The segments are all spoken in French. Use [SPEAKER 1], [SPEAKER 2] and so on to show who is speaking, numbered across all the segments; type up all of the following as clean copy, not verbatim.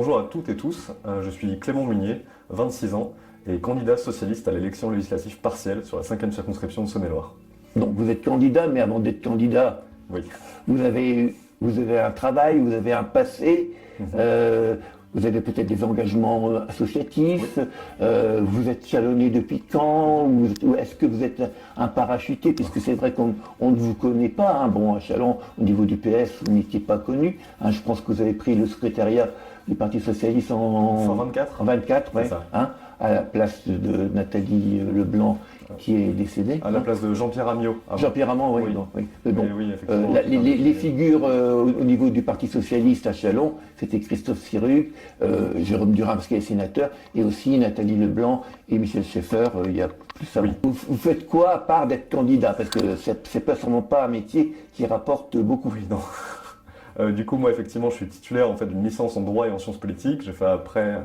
[SPEAKER 1] bonjour à toutes et tous, je suis Clément Munier, 26 ans, et candidat socialiste à l'élection législative partielle sur la 5e circonscription de Saône-et-Loire.
[SPEAKER 2] Donc vous êtes candidat, mais avant d'être candidat,
[SPEAKER 1] Oui.
[SPEAKER 2] vous avez un travail, vous avez un passé, vous avez peut-être des engagements associatifs, vous êtes chalonné depuis quand, ou est-ce que vous êtes un parachuté, puisque c'est vrai qu'on ne vous connaît pas, hein. Bon, à Châlons, au niveau du PS, vous n'étiez pas connu, hein. Je pense que vous avez pris le secrétariat du Parti Socialiste en
[SPEAKER 1] 24.
[SPEAKER 2] 24, ouais,
[SPEAKER 1] C'est ça.
[SPEAKER 2] hein, à la place de Nathalie Leblanc, qui est décédée.
[SPEAKER 1] À la place de Jean-Pierre Amiot. avant.
[SPEAKER 2] Jean-Pierre Hamon, oui.
[SPEAKER 1] Oui.
[SPEAKER 2] Donc, oui.
[SPEAKER 1] Mais
[SPEAKER 2] Donc,
[SPEAKER 1] oui, effectivement.
[SPEAKER 2] les figures au niveau du Parti Socialiste à Châlons, c'était Christophe Sirugue, Jérôme Durand, parce qu'il est sénateur, et aussi Nathalie Leblanc et Michel Schaeffer, il y a plus avant.
[SPEAKER 1] Oui.
[SPEAKER 2] Vous faites quoi à part d'être candidat? Parce que c'est pas sûrement pas un métier qui rapporte beaucoup.
[SPEAKER 1] Oui, non. Du coup, moi, effectivement, je suis titulaire en fait, d'une licence en droit et en sciences politiques. J'ai fait après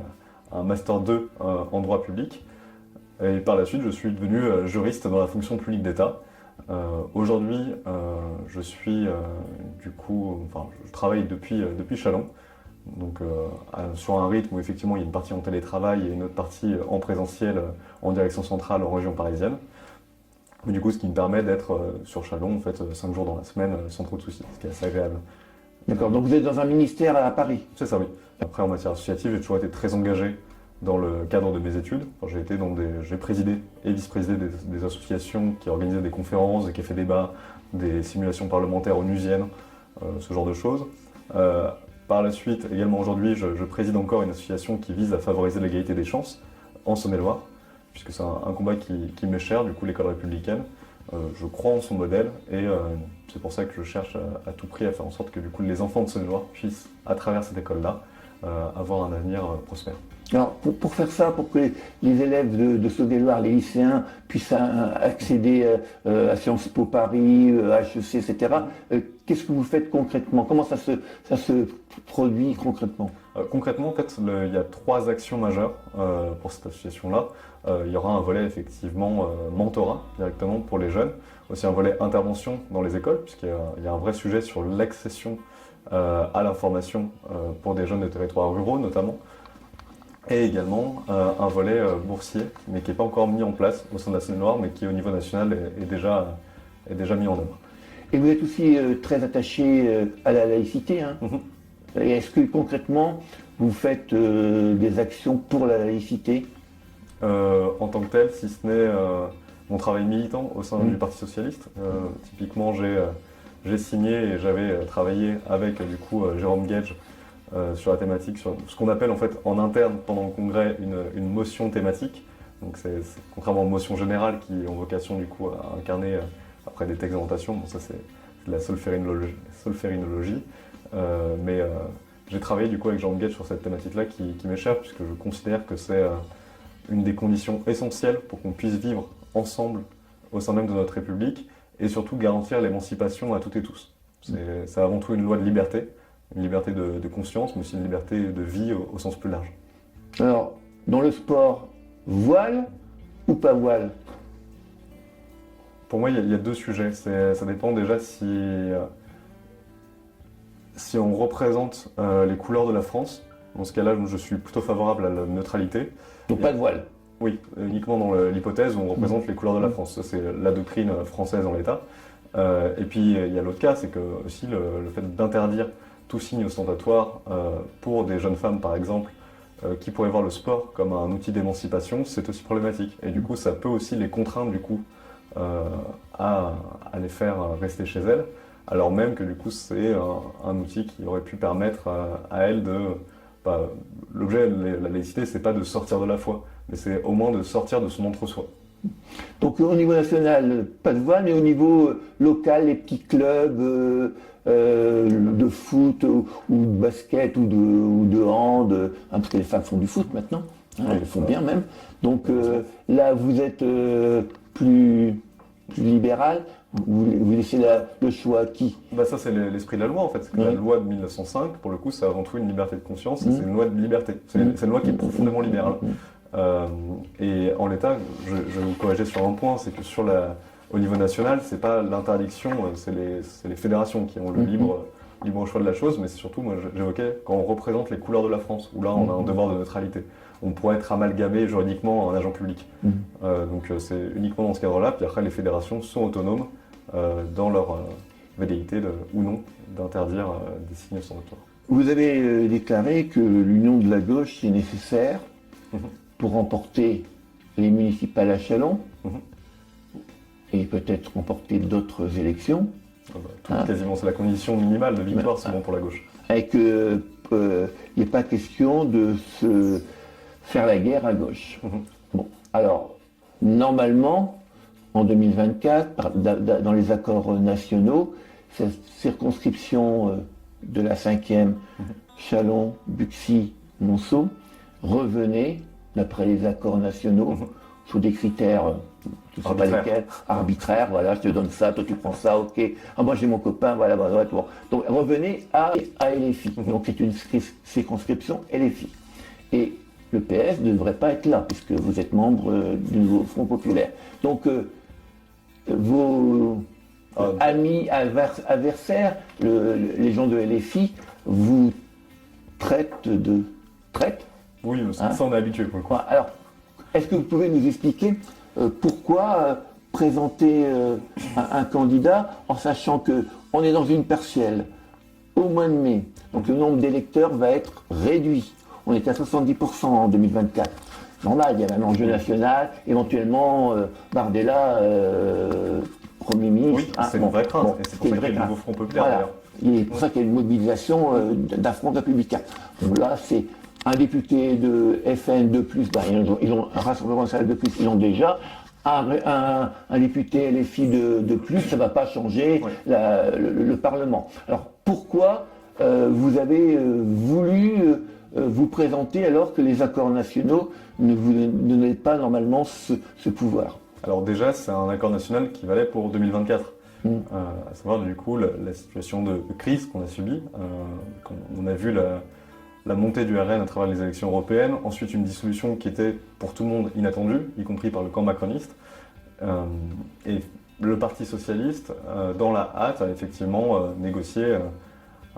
[SPEAKER 1] un master 2 en droit public. Et par la suite, je suis devenu juriste dans la fonction publique d'État. Aujourd'hui, je suis je travaille depuis Châlons, donc sur un rythme où effectivement il y a une partie en télétravail et une autre partie en présentiel en direction centrale en région parisienne. Mais du coup, ce qui me permet d'être sur Châlons en fait 5 jours dans la semaine sans trop de soucis, ce qui est assez agréable.
[SPEAKER 2] D'accord, donc vous êtes dans un ministère à Paris.
[SPEAKER 1] C'est ça, oui. Après, en matière associative, j'ai toujours été très engagé dans le cadre de mes études. Enfin, j'ai présidé et vice-présidé des associations qui organisaient des conférences, des cafés débats, des simulations parlementaires onusiennes, ce genre de choses. Par la suite, également aujourd'hui, je préside encore une association qui vise à favoriser l'égalité des chances en Saône-et-Loire, puisque c'est un combat qui m'est cher, du coup l'école républicaine. Je crois en son modèle et c'est pour ça que je cherche à tout prix à faire en sorte que du coup les enfants de Saône-et-Loire puissent, à travers cette école-là, avoir un avenir prospère.
[SPEAKER 2] Alors, pour faire ça, pour que les élèves de Saône-et-Loire, les lycéens, puissent accéder à Sciences Po Paris, HEC, etc., qu'est-ce que vous faites concrètement? Comment ça se produit concrètement?
[SPEAKER 1] Concrètement, en fait, il y a 3 actions majeures pour cette association-là. Il y aura un volet, effectivement, mentorat, directement, pour les jeunes. Aussi un volet intervention dans les écoles, puisqu'il y a un vrai sujet sur l'accession à l'information pour des jeunes de territoires ruraux, notamment. Et également un volet boursier, mais qui n'est pas encore mis en place au sein de la Saône-et-Loire, mais qui au niveau national est déjà mis en œuvre.
[SPEAKER 2] Et vous êtes aussi très attaché à la laïcité, hein. Et est-ce que concrètement, vous faites des actions pour la laïcité?
[SPEAKER 1] En tant que tel, si ce n'est mon travail militant au sein du Parti Socialiste. Typiquement, j'ai signé et j'avais travaillé avec du coup Jérôme Guedj sur la thématique, sur ce qu'on appelle en fait en interne pendant le congrès une motion thématique. Donc c'est contrairement aux motions générales qui ont vocation du coup à incarner après des textes d'orientation. Bon, ça c'est de la solférinologie. Mais j'ai travaillé du coup avec Jean Guedj sur cette thématique-là qui m'est chère, puisque je considère que c'est une des conditions essentielles pour qu'on puisse vivre ensemble au sein même de notre République et surtout garantir l'émancipation à toutes et tous. C'est avant tout une loi de liberté. Une liberté de conscience, mais aussi une liberté de vie au sens plus large.
[SPEAKER 2] Alors, dans le sport, voile ou pas voile?
[SPEAKER 1] Pour moi, il y a 2 sujets. Ça dépend déjà si on représente les couleurs de la France. Dans ce cas-là, je suis plutôt favorable à la neutralité.
[SPEAKER 2] Donc pas de voile?
[SPEAKER 1] Oui, uniquement dans l'hypothèse où on représente les couleurs de la France. Ça, c'est la doctrine française en l'état. Et puis, il y a l'autre cas, c'est que aussi le fait d'interdire tout signe ostentatoire pour des jeunes femmes, par exemple, qui pourraient voir le sport comme un outil d'émancipation, c'est aussi problématique. Et du coup, ça peut aussi les contraindre, du coup, à les faire rester chez elles, alors même que, du coup, c'est un outil qui aurait pu permettre à elles de... l'objet de la laïcité, c'est pas de sortir de la foi, mais c'est au moins de sortir de son entre-soi.
[SPEAKER 2] Donc au niveau national, pas de voile, mais au niveau local, les petits clubs de foot ou de basket ou de hand, hein, parce que les femmes font du foot maintenant, hein, elles le font bien même. Donc là, vous êtes plus libéral, vous laissez le choix à qui?
[SPEAKER 1] Ça c'est l'esprit de la loi en fait. La loi de 1905, pour le coup, c'est avant tout une liberté de conscience, et c'est une loi de liberté. C'est une loi qui est profondément libérale. Et en l'état, je vais vous corriger sur un point, c'est que au niveau national, c'est pas l'interdiction, c'est les fédérations qui ont le libre libre choix de la chose, mais c'est surtout, moi j'évoquais, quand on représente les couleurs de la France, où là on a un devoir de neutralité. On pourrait être amalgamé juridiquement en agent public. Donc c'est uniquement dans ce cadre-là, puis après les fédérations sont autonomes dans leur velléité ou non d'interdire des signes sans auteur.
[SPEAKER 2] Vous avez déclaré que l'union de la gauche est nécessaire pour remporter les municipales à Châlons et peut-être remporter d'autres élections.
[SPEAKER 1] Quasiment, c'est la condition minimale de victoire souvent pour la gauche.
[SPEAKER 2] Et qu'il n'y ait pas question de se faire la guerre à gauche. Bon, alors, normalement, en 2024, dans les accords nationaux, cette circonscription de la 5e, Châlons, Buxy, Monceau, revenait, d'après les accords nationaux, sous des critères, je ne sais pas lesquels, arbitraires, voilà, je te donne ça, toi tu prends ça, ok, ah moi j'ai mon copain, voilà, voilà, bon. Donc revenez à LFI, donc c'est une circonscription LFI. Et le PS ne devrait pas être là, puisque vous êtes membre du nouveau Front Populaire. Donc vos amis adversaires, les gens de LFI, vous traitent de traite.
[SPEAKER 1] Oui, ça on est habitué pour le coup.
[SPEAKER 2] Alors, est-ce que vous pouvez nous expliquer pourquoi présenter un candidat en sachant qu'on est dans une partielle au mois de mai, donc le nombre d'électeurs va être réduit. On était à 70% en 2024. Normal, il y a un enjeu national, éventuellement Bardella, Premier ministre.
[SPEAKER 1] Oui, c'est une vraie crainte, et c'est pour ça qu'il y a le nouveau Front Populaire d'ailleurs.
[SPEAKER 2] Et pour ça qu'il y a une mobilisation d'un front républicain. Donc là, c'est un député de FN de plus, ils ont un Rassemblement national de plus, ils ont déjà. Un député LFI de plus, ça ne va pas changer le Parlement. Alors pourquoi vous avez voulu vous présenter alors que les accords nationaux ne vous donnaient pas normalement ce pouvoir?
[SPEAKER 1] Alors déjà, c'est un accord national qui valait pour 2024. À savoir du coup la situation de crise qu'on a subie. On a vu la montée du RN à travers les élections européennes, ensuite une dissolution qui était pour tout le monde inattendue, y compris par le camp macroniste. Et le Parti socialiste, dans la hâte, a effectivement négocié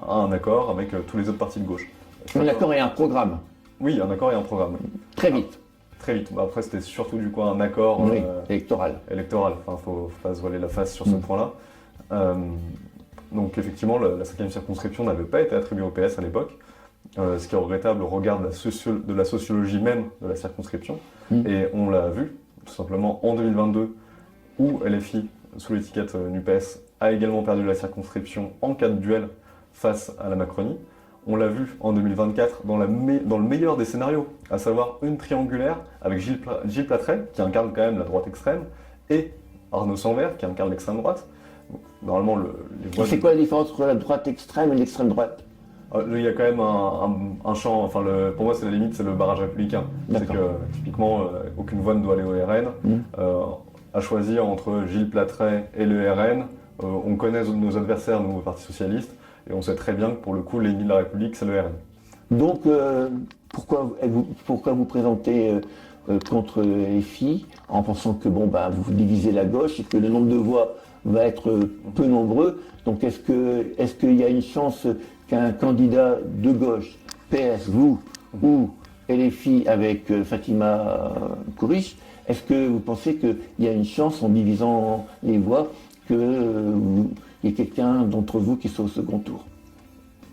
[SPEAKER 1] un accord avec tous les autres partis de gauche.
[SPEAKER 2] Un accord et un programme.
[SPEAKER 1] Oui, un accord et un programme.
[SPEAKER 2] Très vite.
[SPEAKER 1] Très vite. Après, c'était surtout du coup un accord
[SPEAKER 2] électoral.
[SPEAKER 1] Enfin, faut pas se voiler la face sur ce point-là. Donc effectivement, la 5e circonscription n'avait pas été attribuée au PS à l'époque. Ce qui est regrettable au regard de la sociologie même de la circonscription. Et on l'a vu, tout simplement, en 2022, où LFI, sous l'étiquette NUPES, a également perdu la circonscription en cas de duel face à la Macronie. On l'a vu en 2024 dans le meilleur des scénarios, à savoir une triangulaire avec Gilles Platret, qui incarne quand même la droite extrême, et Arnaud Sanvert, qui incarne l'extrême droite. Normalement,
[SPEAKER 2] c'est quoi la différence entre la droite extrême et l'extrême droite?
[SPEAKER 1] Il y a quand même un champ, enfin pour moi c'est la limite, c'est le barrage républicain. C'est que typiquement aucune voix ne doit aller au RN. À choisir entre Gilles Platret et le RN, on connaît nos adversaires, nous au Parti Socialiste, et on sait très bien que pour le coup l'ennemi de la République c'est le RN.
[SPEAKER 2] Donc pourquoi vous présentez contre les filles en pensant que vous divisez la gauche et que le nombre de voix va être peu nombreux? Donc est-ce qu'il y a une chance qu'un candidat de gauche, PS, vous, ou LFI avec Fatima Kourich, est-ce que vous pensez qu'il y a une chance en divisant les voix qu'il y ait quelqu'un d'entre vous qui soit au second tour?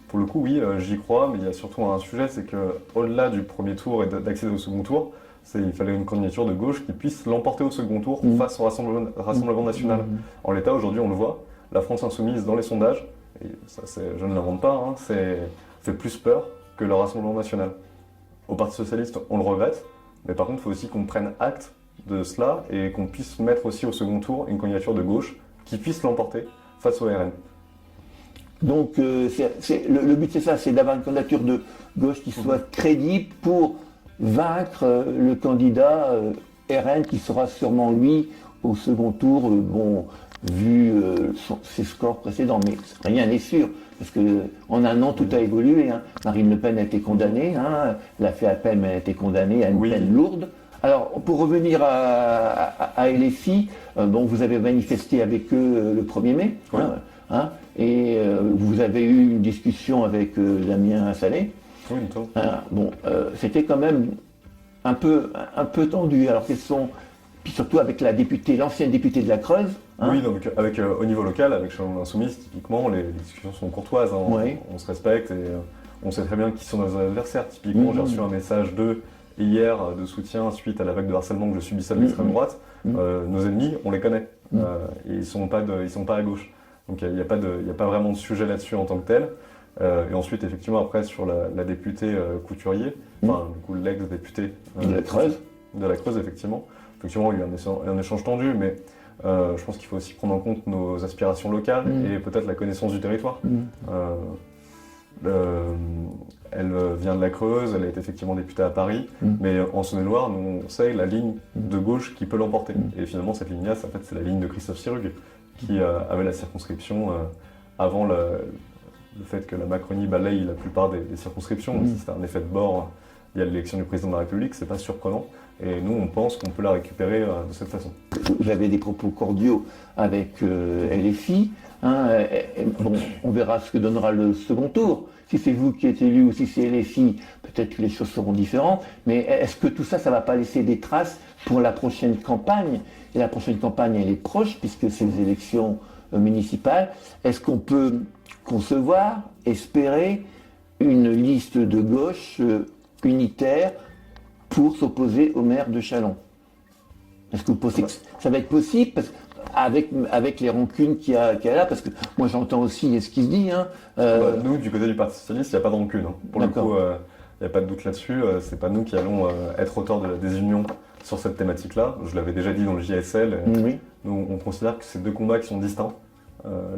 [SPEAKER 1] Pour le coup, oui, j'y crois, mais il y a surtout un sujet, c'est qu'au-delà du premier tour et d'accéder au second tour, il fallait une candidature de gauche qui puisse l'emporter au second tour face au Rassemblement national. En l'état, aujourd'hui, on le voit, la France insoumise dans les sondages, et ça, je ne l'invente pas, fait plus peur que le Rassemblement national. Au Parti socialiste, on le regrette, mais par contre, il faut aussi qu'on prenne acte de cela et qu'on puisse mettre aussi au second tour une candidature de gauche qui puisse l'emporter face au RN.
[SPEAKER 2] Donc le but c'est ça, c'est d'avoir une candidature de gauche qui soit crédible pour vaincre le candidat RN qui sera sûrement lui au second tour, vu ses scores précédents, mais rien n'est sûr, parce qu'en un an tout a évolué. Marine Le Pen a été condamnée, elle a fait appel mais elle a été condamnée à une peine lourde. Alors pour revenir à LFI, vous avez manifesté avec eux le 1er mai, et vous avez eu une discussion avec Damien Salé.
[SPEAKER 1] Oui, une temps.
[SPEAKER 2] C'était quand même un peu tendu. Alors puis surtout avec l'ancienne députée de la Creuse. Hein.
[SPEAKER 1] Oui, donc au niveau local, avec Chalon Insoumise, typiquement, les discussions sont courtoises, hein.
[SPEAKER 2] Oui.
[SPEAKER 1] On se respecte et on sait très bien qui sont nos adversaires. Typiquement, j'ai reçu un message d'eux hier de soutien suite à la vague de harcèlement que je subissais de l'extrême droite. Nos ennemis, on les connaît. Et ils sont pas à gauche. Donc il n'y a pas vraiment de sujet là-dessus en tant que tel. Et ensuite, effectivement, après, sur la députée Couturier, enfin, du coup, l'ex-députée
[SPEAKER 2] de la Creuse.
[SPEAKER 1] De la Creuse, effectivement. Effectivement, il y a eu un échange tendu, mais je pense qu'il faut aussi prendre en compte nos aspirations locales et peut-être la connaissance du territoire. Elle vient de la Creuse, elle a été effectivement députée à Paris, mais en Saône-et-Loire, nous, on sait la ligne de gauche qui peut l'emporter. Et finalement, cette ligne-là, en fait, c'est la ligne de Christophe Sirugue, qui avait la circonscription avant le fait que la Macronie balaye la plupart des circonscriptions. Si c'était un effet de bord, il y a l'élection du président de la République, c'est pas surprenant. Et nous, on pense qu'on peut la récupérer de cette façon.
[SPEAKER 2] Vous avez des propos cordiaux avec LFI. Hein, on verra ce que donnera le second tour. Si c'est vous qui êtes élu ou si c'est LFI, peut-être que les choses seront différentes. Mais est-ce que tout ça, ça ne va pas laisser des traces pour la prochaine campagne? Et la prochaine campagne, elle est proche, puisque c'est les élections municipales. Est-ce qu'on peut concevoir, espérer une liste de gauche unitaire pour s'opposer au maire de Châlons? Est-ce que vous pensez que ça va être possible avec les rancunes qu'il y a là? Parce que moi j'entends aussi ce qui se dit. Hein,
[SPEAKER 1] nous, du côté du Parti Socialiste, il n'y a pas de rancune. Hein. Pour le coup, il n'y a pas de doute là-dessus. C'est pas nous qui allons être auteurs de la désunion sur cette thématique-là. Je l'avais déjà dit dans le JSL. Nous, on considère que c'est deux combats qui sont distincts.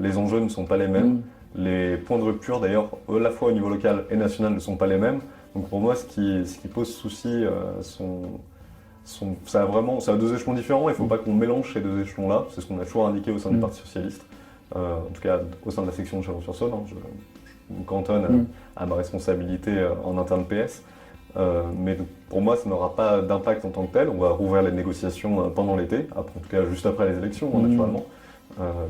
[SPEAKER 1] Les enjeux ne sont pas les mêmes. Les points de rupture, d'ailleurs, à la fois au niveau local et national, ne sont pas les mêmes. Donc pour moi, ce qui pose souci, ça a deux échelons différents. Il ne faut pas qu'on mélange ces deux échelons-là. C'est ce qu'on a toujours indiqué au sein du Parti Socialiste. En tout cas, au sein de la section de Chalon-sur-Saône. Hein, je me cantonne à ma responsabilité en interne PS. Mais pour moi, ça n'aura pas d'impact en tant que tel. On va rouvrir les négociations pendant l'été, en tout cas juste après les élections, naturellement.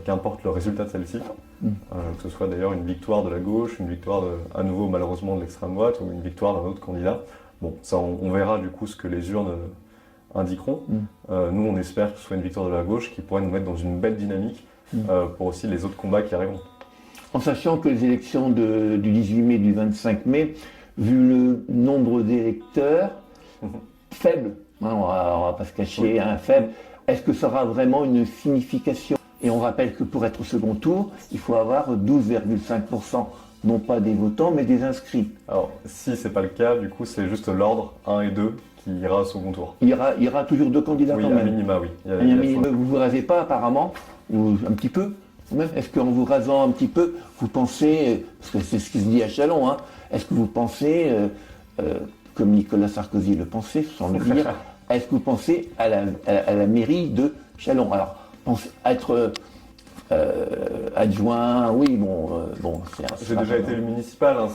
[SPEAKER 1] Qu'importe le résultat de celle-ci, que ce soit d'ailleurs une victoire de la gauche, une victoire à nouveau malheureusement de l'extrême droite ou une victoire d'un autre candidat. Bon, ça on verra du coup ce que les urnes indiqueront. Nous on espère que ce soit une victoire de la gauche qui pourrait nous mettre dans une belle dynamique pour aussi les autres combats qui arriveront.
[SPEAKER 2] En sachant que les élections du 18 mai, du 25 mai, vu le nombre d'électeurs faible, hein, on va pas se cacher, faible, est-ce que ça aura vraiment une signification? Et on rappelle que pour être au second tour, il faut avoir 12,5%, non pas des votants, mais des inscrits.
[SPEAKER 1] Alors, si c'est pas le cas, du coup, c'est juste l'ordre 1 et 2 qui ira au second tour.
[SPEAKER 2] Il y aura toujours deux candidats quand même.
[SPEAKER 1] Oui, à minima, oui.
[SPEAKER 2] Vous vous rasez pas apparemment, ou un petit peu même. Est-ce qu'en vous rasant un petit peu, vous pensez, parce que c'est ce qui se dit à Châlons, hein, est-ce que vous pensez, comme Nicolas Sarkozy le pensait, sans le dire, est-ce que vous pensez à la mairie de Châlons? Alors, être adjoint, oui,
[SPEAKER 1] j'ai déjà été élu municipal, hein,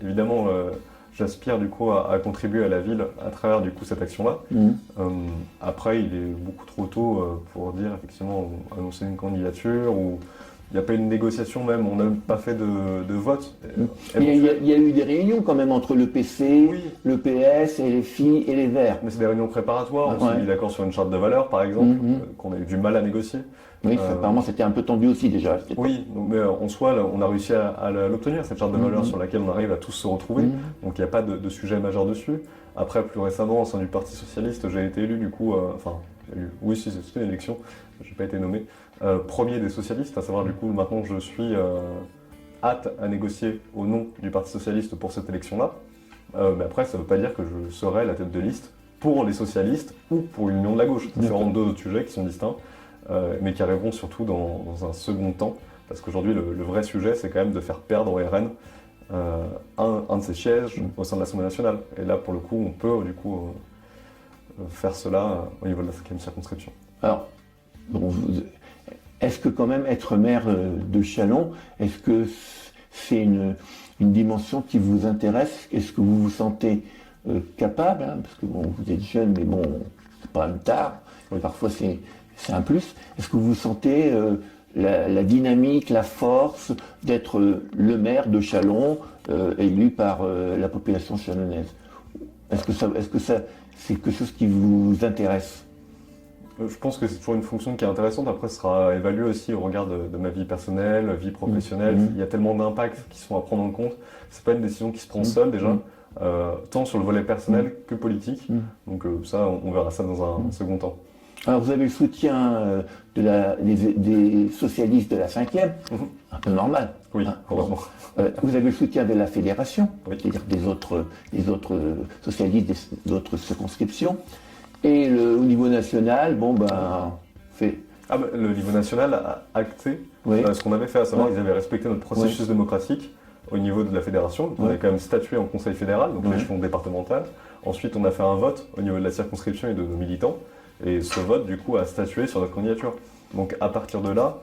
[SPEAKER 1] évidemment, j'aspire du coup à contribuer à la ville à travers du coup cette action-là. Après, il est beaucoup trop tôt pour dire effectivement annoncer une candidature ou il n'y a pas eu de négociation même, on n'a même pas fait de vote.
[SPEAKER 2] Il y a eu des réunions quand même entre le PC, le PS, et les filles et les Verts.
[SPEAKER 1] Mais c'est des réunions préparatoires, on s'est mis d'accord sur une charte de valeurs par exemple, qu'on a eu du mal à négocier.
[SPEAKER 2] Oui, apparemment c'était un peu tendu aussi déjà.
[SPEAKER 1] Oui, mais en soi, là, on a réussi à l'obtenir, cette charte de valeurs sur laquelle on arrive à tous se retrouver. Donc il n'y a pas de sujet majeur dessus. Après, plus récemment, au sein du Parti Socialiste, j'ai été élu du coup, oui, si, c'était une élection, je n'ai pas été nommé, premier des socialistes, à savoir du coup, maintenant je suis apte à négocier au nom du Parti Socialiste pour cette élection-là. Mais après, ça ne veut pas dire que je serai la tête de liste pour les socialistes ou pour l'Union de la gauche. C'est vraiment deux autres sujets qui sont distincts, mais qui arriveront surtout dans un second temps, parce qu'aujourd'hui, le vrai sujet, c'est quand même de faire perdre au RN un de ses sièges au sein de l'Assemblée nationale. Et là, pour le coup, on peut du coup faire cela au niveau de la 5e circonscription.
[SPEAKER 2] Alors, est-ce que quand même être maire de Châlons, est-ce que c'est une dimension qui vous intéresse? Est-ce que vous vous sentez capable, hein, parce que vous êtes jeune, mais c'est pas même tard, parfois c'est un plus. Est-ce que vous vous sentez la dynamique, la force d'être le maire de Châlons, élu par la population chalonnaise. Est-ce que ça, c'est quelque chose qui vous intéresse?
[SPEAKER 1] Je pense que c'est toujours une fonction qui est intéressante. Après, ce sera évalué aussi au regard de ma vie personnelle, vie professionnelle. Il y a tellement d'impacts qui sont à prendre en compte. C'est pas une décision qui se prend seule déjà, tant sur le volet personnel que politique. Donc ça, on verra ça dans un second temps.
[SPEAKER 2] Alors vous avez le soutien des socialistes de la 5e, un peu normal.
[SPEAKER 1] Oui, heureusement.
[SPEAKER 2] Vous avez le soutien de la fédération, c'est-à-dire des autres socialistes d'autres circonscriptions. Et au niveau national,
[SPEAKER 1] le niveau national a acté ce qu'on avait fait, à savoir qu'ils avaient respecté notre processus démocratique au niveau de la fédération. On avait quand même statué en conseil fédéral, donc l'échelon départemental. Ensuite, on a fait un vote au niveau de la circonscription et de nos militants. Et ce vote, du coup, a statué sur notre candidature. Donc à partir de là,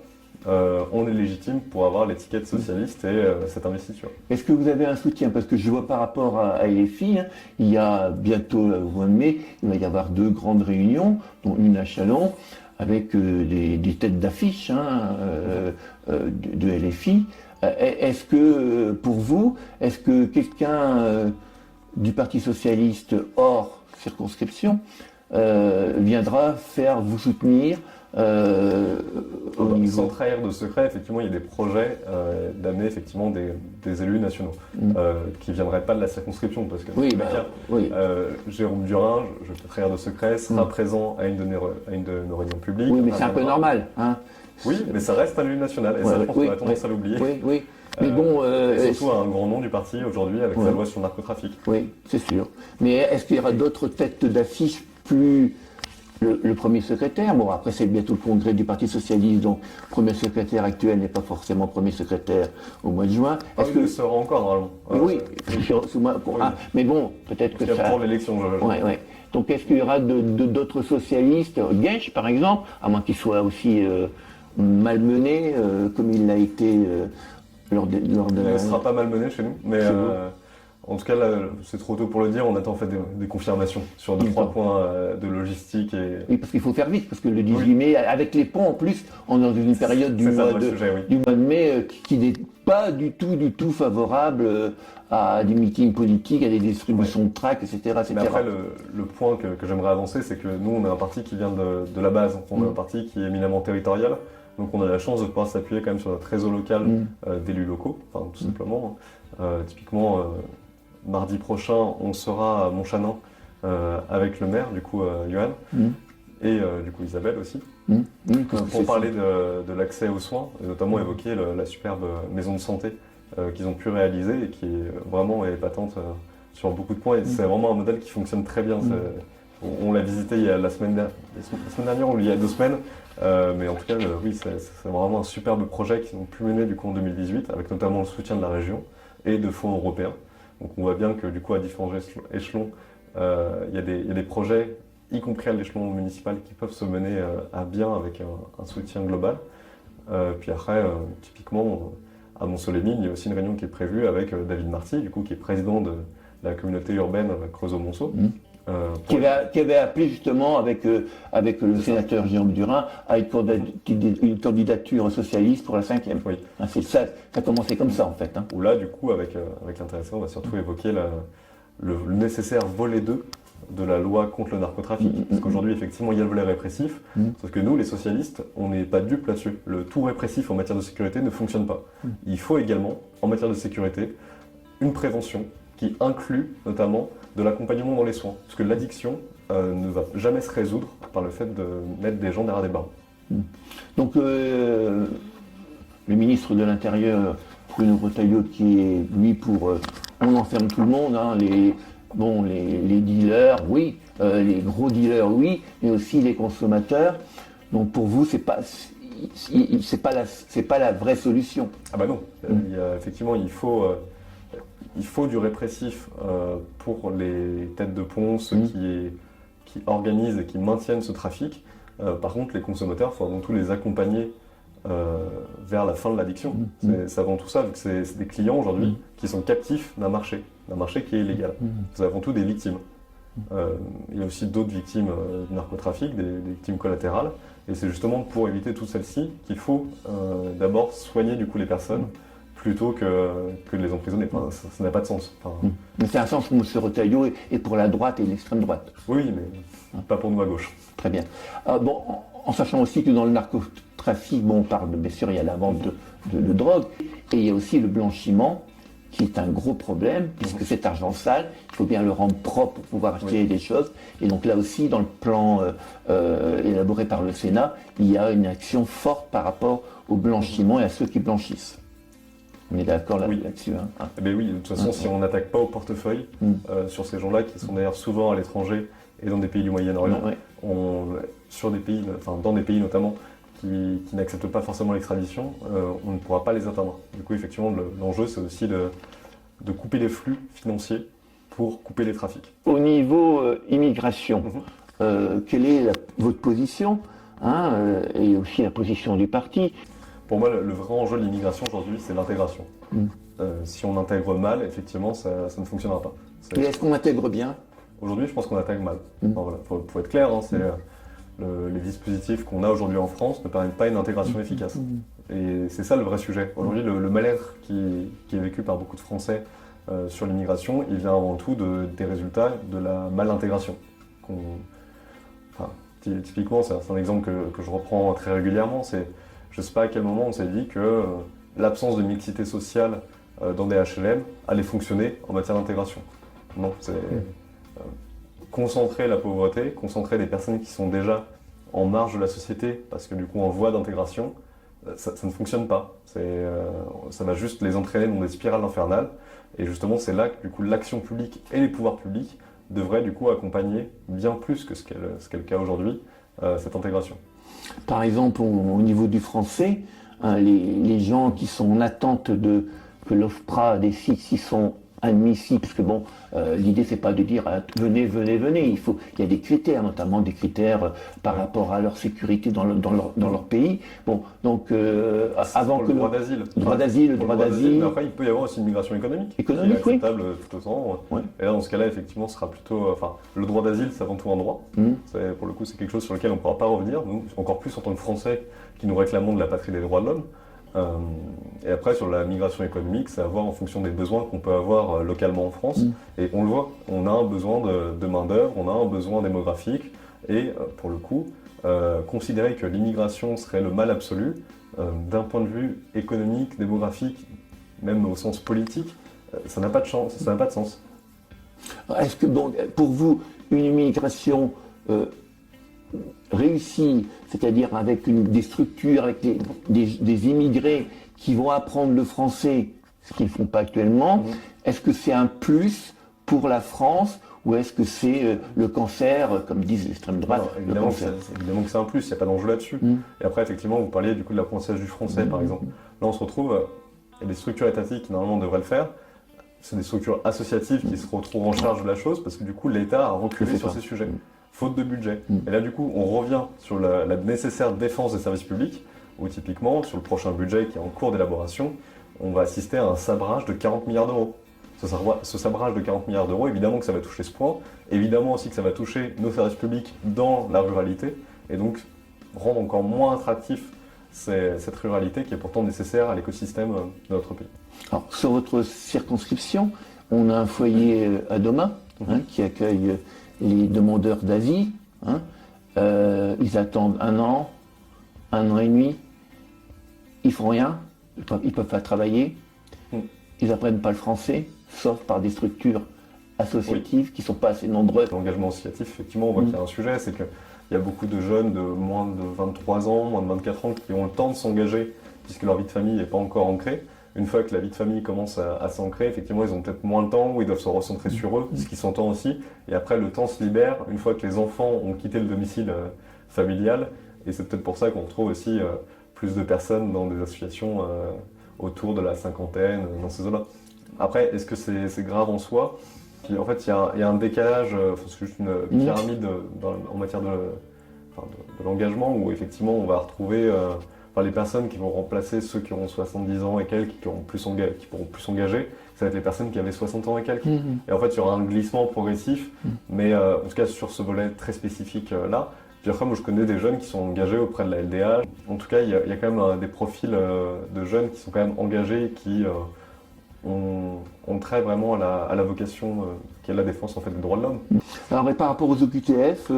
[SPEAKER 1] on est légitime pour avoir l'étiquette socialiste et cette investiture.
[SPEAKER 2] Est-ce que vous avez un soutien? Parce que je vois par rapport à LFI, il y a bientôt, au mois de mai, il va y avoir 2 grandes réunions, dont une à Châlons, avec des têtes d'affiche de LFI. Est-ce que, pour vous, est-ce que quelqu'un du Parti socialiste hors circonscription viendra vous soutenir
[SPEAKER 1] sans trahir de secret, effectivement, il y a des projets d'amener effectivement des élus nationaux qui ne viendraient pas de la circonscription, parce que Jérôme Durin, je peux trahir de secret, sera présent à une de nos réunions publiques.
[SPEAKER 2] Oui, mais c'est un peu normal. Hein.
[SPEAKER 1] Oui, mais ça reste un élu national, et ça, je pense qu'on a tendance à l'oublier.
[SPEAKER 2] Oui. Mais bon,
[SPEAKER 1] surtout un grand nom du parti aujourd'hui avec sa loi sur le narcotrafic.
[SPEAKER 2] Oui, c'est sûr. Mais est-ce qu'il y aura d'autres têtes d'affiche plus... Le premier secrétaire, bon après c'est bientôt le congrès du Parti Socialiste, donc le premier secrétaire actuel n'est pas forcément premier secrétaire au mois de juin.
[SPEAKER 1] Est-ce que il sera encore normalement?
[SPEAKER 2] Oui, mais bon, peut-être que ça...
[SPEAKER 1] pour l'élection,
[SPEAKER 2] Donc est-ce qu'il y aura d'autres socialistes, Guèche par exemple, à moins qu'il soit aussi malmené comme il l'a été lors de
[SPEAKER 1] Il ne sera pas malmené chez nous, mais... En tout cas, là, c'est trop tôt pour le dire, on attend en fait des confirmations sur 2-3 points de logistique.
[SPEAKER 2] Oui, parce qu'il faut faire vite, parce que le 18 mai, avec les ponts en plus, on est dans une période du mois de mai qui n'est pas du tout favorable à des meetings politiques, à des distributions de tracts, etc.
[SPEAKER 1] Mais après, le point que j'aimerais avancer, c'est que nous, on est un parti qui vient de la base, on est un parti qui est éminemment territorial, donc on a la chance de pouvoir s'appuyer quand même sur notre réseau local d'élus locaux, enfin tout simplement. Typiquement, mardi prochain, on sera à Montchanin avec le maire, du coup, Johan, et du coup Isabelle aussi, pour parler de l'accès aux soins, et notamment évoquer la superbe maison de santé qu'ils ont pu réaliser et qui est vraiment épatante sur beaucoup de points. Et c'est vraiment un modèle qui fonctionne très bien. On l'a visité il y a la semaine dernière ou il y a 2 semaines, mais en tout cas, oui, c'est vraiment un superbe projet qu'ils ont pu mener du coup en 2018, avec notamment le soutien de la région et de fonds européens. Donc on voit bien que du coup à différents échelons, il y a des projets, y compris à l'échelon municipal, qui peuvent se mener à bien avec un soutien global. Puis après, typiquement, à Mont-Soleil-Mine, il y a aussi une réunion qui est prévue avec David Marty, du coup, qui est président de la communauté urbaine Creusot-Monceau.
[SPEAKER 2] Qui avait appelé justement avec le sénateur Jérôme Durin à une candidature socialiste pour la 5e.
[SPEAKER 1] Oui.
[SPEAKER 2] C'est ça a commencé comme ça en fait.
[SPEAKER 1] Où là, du coup, avec l'intéressant, on va surtout évoquer le nécessaire volet 2 de la loi contre le narcotrafic. Parce qu'aujourd'hui, effectivement, il y a le volet répressif, sauf que nous, les socialistes, on n'est pas dupes là-dessus. Le tout répressif en matière de sécurité ne fonctionne pas. Il faut également, en matière de sécurité, une prévention qui inclut notamment de l'accompagnement dans les soins. Parce que l'addiction ne va jamais se résoudre par le fait de mettre des gens derrière des barreaux.
[SPEAKER 2] Donc le ministre de l'Intérieur, Bruno Retailleau, qui est lui pour on enferme tout le monde, hein, les dealers, oui, les gros dealers, oui, mais aussi les consommateurs. Donc pour vous, c'est pas la vraie solution.
[SPEAKER 1] Ah bah non, effectivement, il faut du répressif pour les têtes de pont, ceux qui organisent et qui maintiennent ce trafic. Par contre, les consommateurs, il faut avant tout les accompagner vers la fin de l'addiction. C'est avant tout ça, vu que c'est des clients aujourd'hui qui sont captifs d'un marché qui est illégal. C'est avant tout des victimes. Il y a aussi d'autres victimes de narcotrafic, des victimes collatérales. Et c'est justement pour éviter toutes celles-ci qu'il faut d'abord soigner du coup les personnes plutôt que de les emprisonner. Enfin, ça n'a pas de sens. Enfin,
[SPEAKER 2] Mais c'est un sens pour M. Retailleau et pour la droite et l'extrême droite.
[SPEAKER 1] oui, mais pas pour nous à gauche.
[SPEAKER 2] Très bien. Bon, en sachant aussi que dans le narcotrafic, bon, on parle bien sûr, il y a la vente de drogue, et il y a aussi le blanchiment, qui est un gros problème, puisque cet argent sale, il faut bien le rendre propre pour pouvoir acheter des choses. Et donc là aussi, dans le plan élaboré par le Sénat, il y a une action forte par rapport au blanchiment et à ceux qui blanchissent. On est d'accord là-dessus, hein.
[SPEAKER 1] Eh bien oui, de toute façon, si on n'attaque pas au portefeuille sur ces gens-là, qui sont d'ailleurs souvent à l'étranger et dans des pays du Moyen-Orient, dans des pays notamment qui n'acceptent pas forcément l'extradition, on ne pourra pas les atteindre. Du coup, effectivement, l'enjeu, c'est aussi de couper les flux financiers pour couper les trafics.
[SPEAKER 2] Au niveau immigration, quelle est votre position, et aussi la position du parti?
[SPEAKER 1] Pour moi, le vrai enjeu de l'immigration aujourd'hui, c'est l'intégration. Si on intègre mal, effectivement, ça ne fonctionnera pas.
[SPEAKER 2] Et est-ce qu'on intègre bien?
[SPEAKER 1] Aujourd'hui, je pense qu'on intègre mal. Enfin, voilà, faut être clair, les dispositifs qu'on a aujourd'hui en France ne permettent pas une intégration efficace. Et c'est ça le vrai sujet. Aujourd'hui, le mal-être qui est vécu par beaucoup de Français sur l'immigration, il vient avant tout des résultats de la mal-intégration. Typiquement, c'est un exemple que je reprends très régulièrement, je ne sais pas à quel moment on s'est dit que l'absence de mixité sociale dans des HLM allait fonctionner en matière d'intégration. Non, c'est concentrer la pauvreté, concentrer des personnes qui sont déjà en marge de la société, parce que du coup en voie d'intégration, ça ne fonctionne pas. Ça va juste les entraîner dans des spirales infernales. Et justement, c'est là que du coup l'action publique et les pouvoirs publics devraient du coup accompagner bien plus que ce qu'est le cas aujourd'hui, cette intégration.
[SPEAKER 2] Par exemple, au niveau du français, les gens qui sont en attente que l'OFPRA décide s'ils sont admissibles, parce que bon, l'idée c'est pas de dire venez, il y a des critères, notamment des critères par rapport à leur sécurité dans leur pays. Bon, donc avant que
[SPEAKER 1] le droit d'asile.
[SPEAKER 2] Le droit d'asile.
[SPEAKER 1] Mais après, il peut y avoir aussi une migration économique. Qui est acceptable tout autant.
[SPEAKER 2] Oui.
[SPEAKER 1] Et là, dans ce cas-là, effectivement, ce sera plutôt. Le droit d'asile, c'est avant tout un droit. Pour le coup, c'est quelque chose sur lequel on ne pourra pas revenir. Nous, encore plus en tant que Français qui nous réclamons de la patrie des droits de l'homme. Et après, sur la migration économique, c'est à voir en fonction des besoins qu'on peut avoir localement en France. Et on le voit, on a un besoin de main-d'œuvre, on a un besoin démographique. Et pour le coup, considérer que l'immigration serait le mal absolu, d'un point de vue économique, démographique, même au sens politique, ça n'a pas de chance, ça n'a pas de sens.
[SPEAKER 2] Est-ce que, bon, pour vous, une immigration réussie, c'est-à-dire avec des structures, avec des immigrés qui vont apprendre le français, ce qu'ils ne font pas actuellement, est-ce que c'est un plus pour la France ou est-ce que c'est le cancer, comme disent l'extrême droite?
[SPEAKER 1] Évidemment que c'est un plus, il n'y a pas d'enjeu là-dessus. Et après, effectivement, vous parliez du coup de l'apprentissage du français, par exemple. Là, on se retrouve, il y a des structures étatiques qui normalement devraient le faire. C'est des structures associatives qui se retrouvent en charge de la chose parce que du coup, l'État a reculé sur ces sujets. Faute de budget. Et là, du coup, on revient sur la nécessaire défense des services publics, où typiquement, sur le prochain budget qui est en cours d'élaboration, on va assister à un sabrage de 40 milliards d'euros. Ce sabrage de 40 milliards d'euros, évidemment que ça va toucher ce point, évidemment aussi que ça va toucher nos services publics dans la ruralité, et donc rendre encore moins attractif cette ruralité qui est pourtant nécessaire à l'écosystème de notre pays.
[SPEAKER 2] Alors, sur votre circonscription, on a un foyer à Doma, qui accueille les demandeurs d'asile. Ils attendent un an et demi, ils font rien, ils peuvent pas travailler, ils apprennent pas le français, sauf par des structures associatives qui sont pas assez nombreuses.
[SPEAKER 1] L'engagement associatif, effectivement, on voit qu'il y a un sujet, c'est qu'il y a beaucoup de jeunes de moins de 23 ans, moins de 24 ans qui ont le temps de s'engager puisque leur vie de famille n'est pas encore ancrée. Une fois que la vie de famille commence à s'ancrer, effectivement, ils ont peut-être moins le temps, ou ils doivent se recentrer sur eux, ce qui s'entend aussi. Et après, le temps se libère une fois que les enfants ont quitté le domicile familial. Et c'est peut-être pour ça qu'on retrouve aussi plus de personnes dans des associations autour de la cinquantaine, dans ces zones-là. Après, est-ce que c'est grave en soi? Puis, en fait, il y a un décalage, c'est juste une pyramide en matière de l'engagement, où effectivement, on va retrouver... enfin, les personnes qui vont remplacer ceux qui auront 70 ans et quelques, qui pourront plus s'engager, ça va être les personnes qui avaient 60 ans et quelques. Et en fait, il y aura un glissement progressif, mais en tout cas sur ce volet très spécifique là. Puis après, moi je connais des jeunes qui sont engagés auprès de la LDH. En tout cas, il y a quand même des profils de jeunes qui sont quand même engagés et qui ont trait vraiment à la vocation qui est la défense en fait, des droits de l'homme.
[SPEAKER 2] Alors, et par rapport aux OQTF,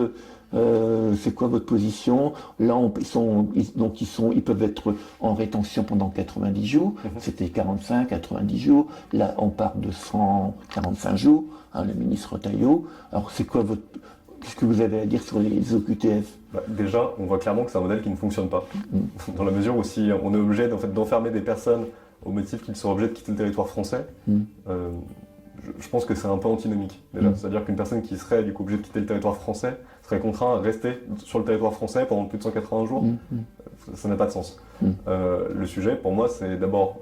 [SPEAKER 2] c'est quoi votre position? Là, ils peuvent être en rétention pendant 90 jours. C'était 45, 90 jours. Là, on part de 145 jours, hein, le ministre Retailleau. Alors, qu'est-ce que vous avez à dire sur les OQTF?
[SPEAKER 1] Déjà, on voit clairement que c'est un modèle qui ne fonctionne pas. Dans la mesure où si on est obligé d'enfermer des personnes au motif qu'ils sont obligés de quitter le territoire français, je pense que c'est un peu antinomique. Déjà. C'est-à-dire qu'une personne qui serait du coup obligée de quitter le territoire français serait contrainte à rester sur le territoire français pendant plus de 180 jours. Ça n'a pas de sens. Le sujet, pour moi, c'est d'abord,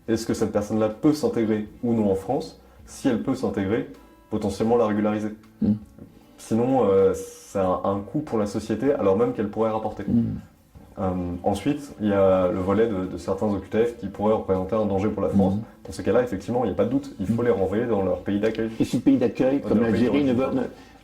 [SPEAKER 1] est-ce que cette personne-là peut s'intégrer ou non en France? Si elle peut s'intégrer, potentiellement la régulariser. Sinon, c'est un coût pour la société, alors même qu'elle pourrait rapporter. Ensuite, il y a le volet de certains OQTF qui pourraient représenter un danger pour la France. Dans ce cas-là, effectivement, il n'y a pas de doute, il faut les renvoyer dans leur pays d'accueil.
[SPEAKER 2] Et si le pays d'accueil, comme l'Algérie,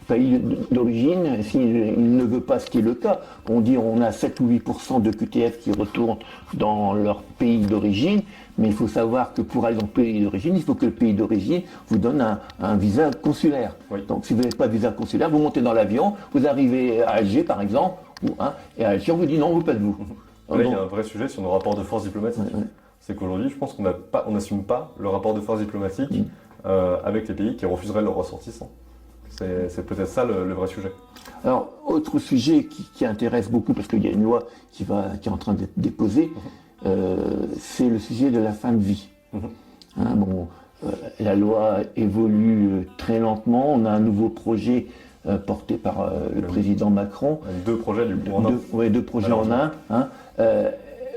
[SPEAKER 2] pays d'origine, s'il ne veut pas, ce qui est le cas, on dit on a 7 ou 8% de QTF qui retournent dans leur pays d'origine, mais il faut savoir que pour aller dans le pays d'origine, il faut que le pays d'origine vous donne un visa consulaire. Donc si vous n'avez pas de visa consulaire, vous montez dans l'avion, vous arrivez à Alger par exemple, et à Alger on vous dit non, on ne veut pas de vous.
[SPEAKER 1] Là, il y a un vrai sujet sur nos rapports de force diplomatiques. C'est qu'aujourd'hui, je pense qu'on n'assume pas le rapport de force diplomatique avec les pays qui refuseraient leurs ressortissants. C'est peut-être ça le vrai sujet.
[SPEAKER 2] Alors, autre sujet qui intéresse beaucoup, parce qu'il y a une loi qui est en train d'être déposée, c'est le sujet de la fin de vie. La loi évolue très lentement, on a un nouveau projet porté par le président Macron.
[SPEAKER 1] Deux projets du coup en un.
[SPEAKER 2] Oui, deux projets en un.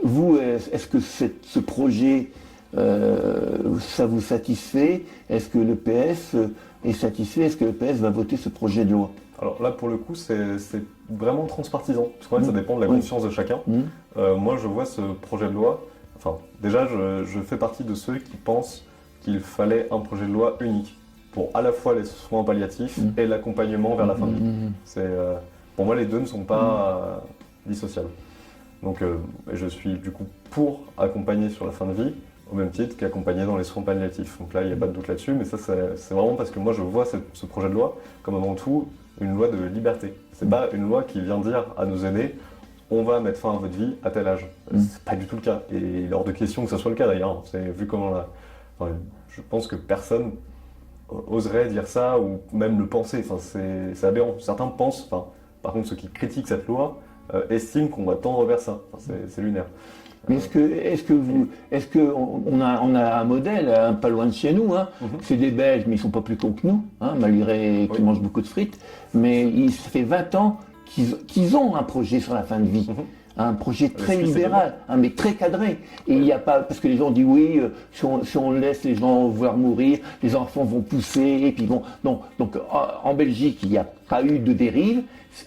[SPEAKER 2] Vous, est-ce que ce projet, ça vous satisfait? Est-ce que le PS est satisfait? Est-ce que le PS va voter ce projet de loi?
[SPEAKER 1] Alors là, pour le coup, c'est vraiment transpartisan, parce qu'en fait, ça dépend de la conscience de chacun. Moi, je vois ce projet de loi, enfin, déjà, je fais partie de ceux qui pensent qu'il fallait un projet de loi unique, pour à la fois les soins palliatifs et l'accompagnement vers la fin de vie. Pour moi, les deux ne sont pas dissociables. Donc, je suis du coup pour accompagner sur la fin de vie, au même titre qu'accompagner dans les soins palliatifs. Donc là, il n'y a pas de doute là-dessus, mais ça, c'est vraiment parce que moi, je vois ce projet de loi comme avant tout une loi de liberté. C'est pas une loi qui vient dire à nos aînés, on va mettre fin à votre vie à tel âge. C'est pas du tout le cas. Et il est hors de question que ce soit le cas d'ailleurs. Vu comment je pense que personne oserait dire ça ou même le penser. Enfin, c'est aberrant. Certains pensent, par contre, ceux qui critiquent cette loi estiment qu'on va tendre vers ça. C'est lunaire.
[SPEAKER 2] Mais est-ce que on a un modèle pas loin de chez nous, c'est des Belges, mais ils sont pas plus cons que nous, malgré qu'ils mangent beaucoup de frites, mais ça fait 20 ans qu'ils ont un projet sur la fin de vie. Un projet très libéral, mais très cadré. Et il n'y a pas, parce que les gens disent oui, si on laisse les gens voir mourir, les enfants vont pousser, et puis bon, non. Donc en Belgique, il n'y a pas eu de dérive,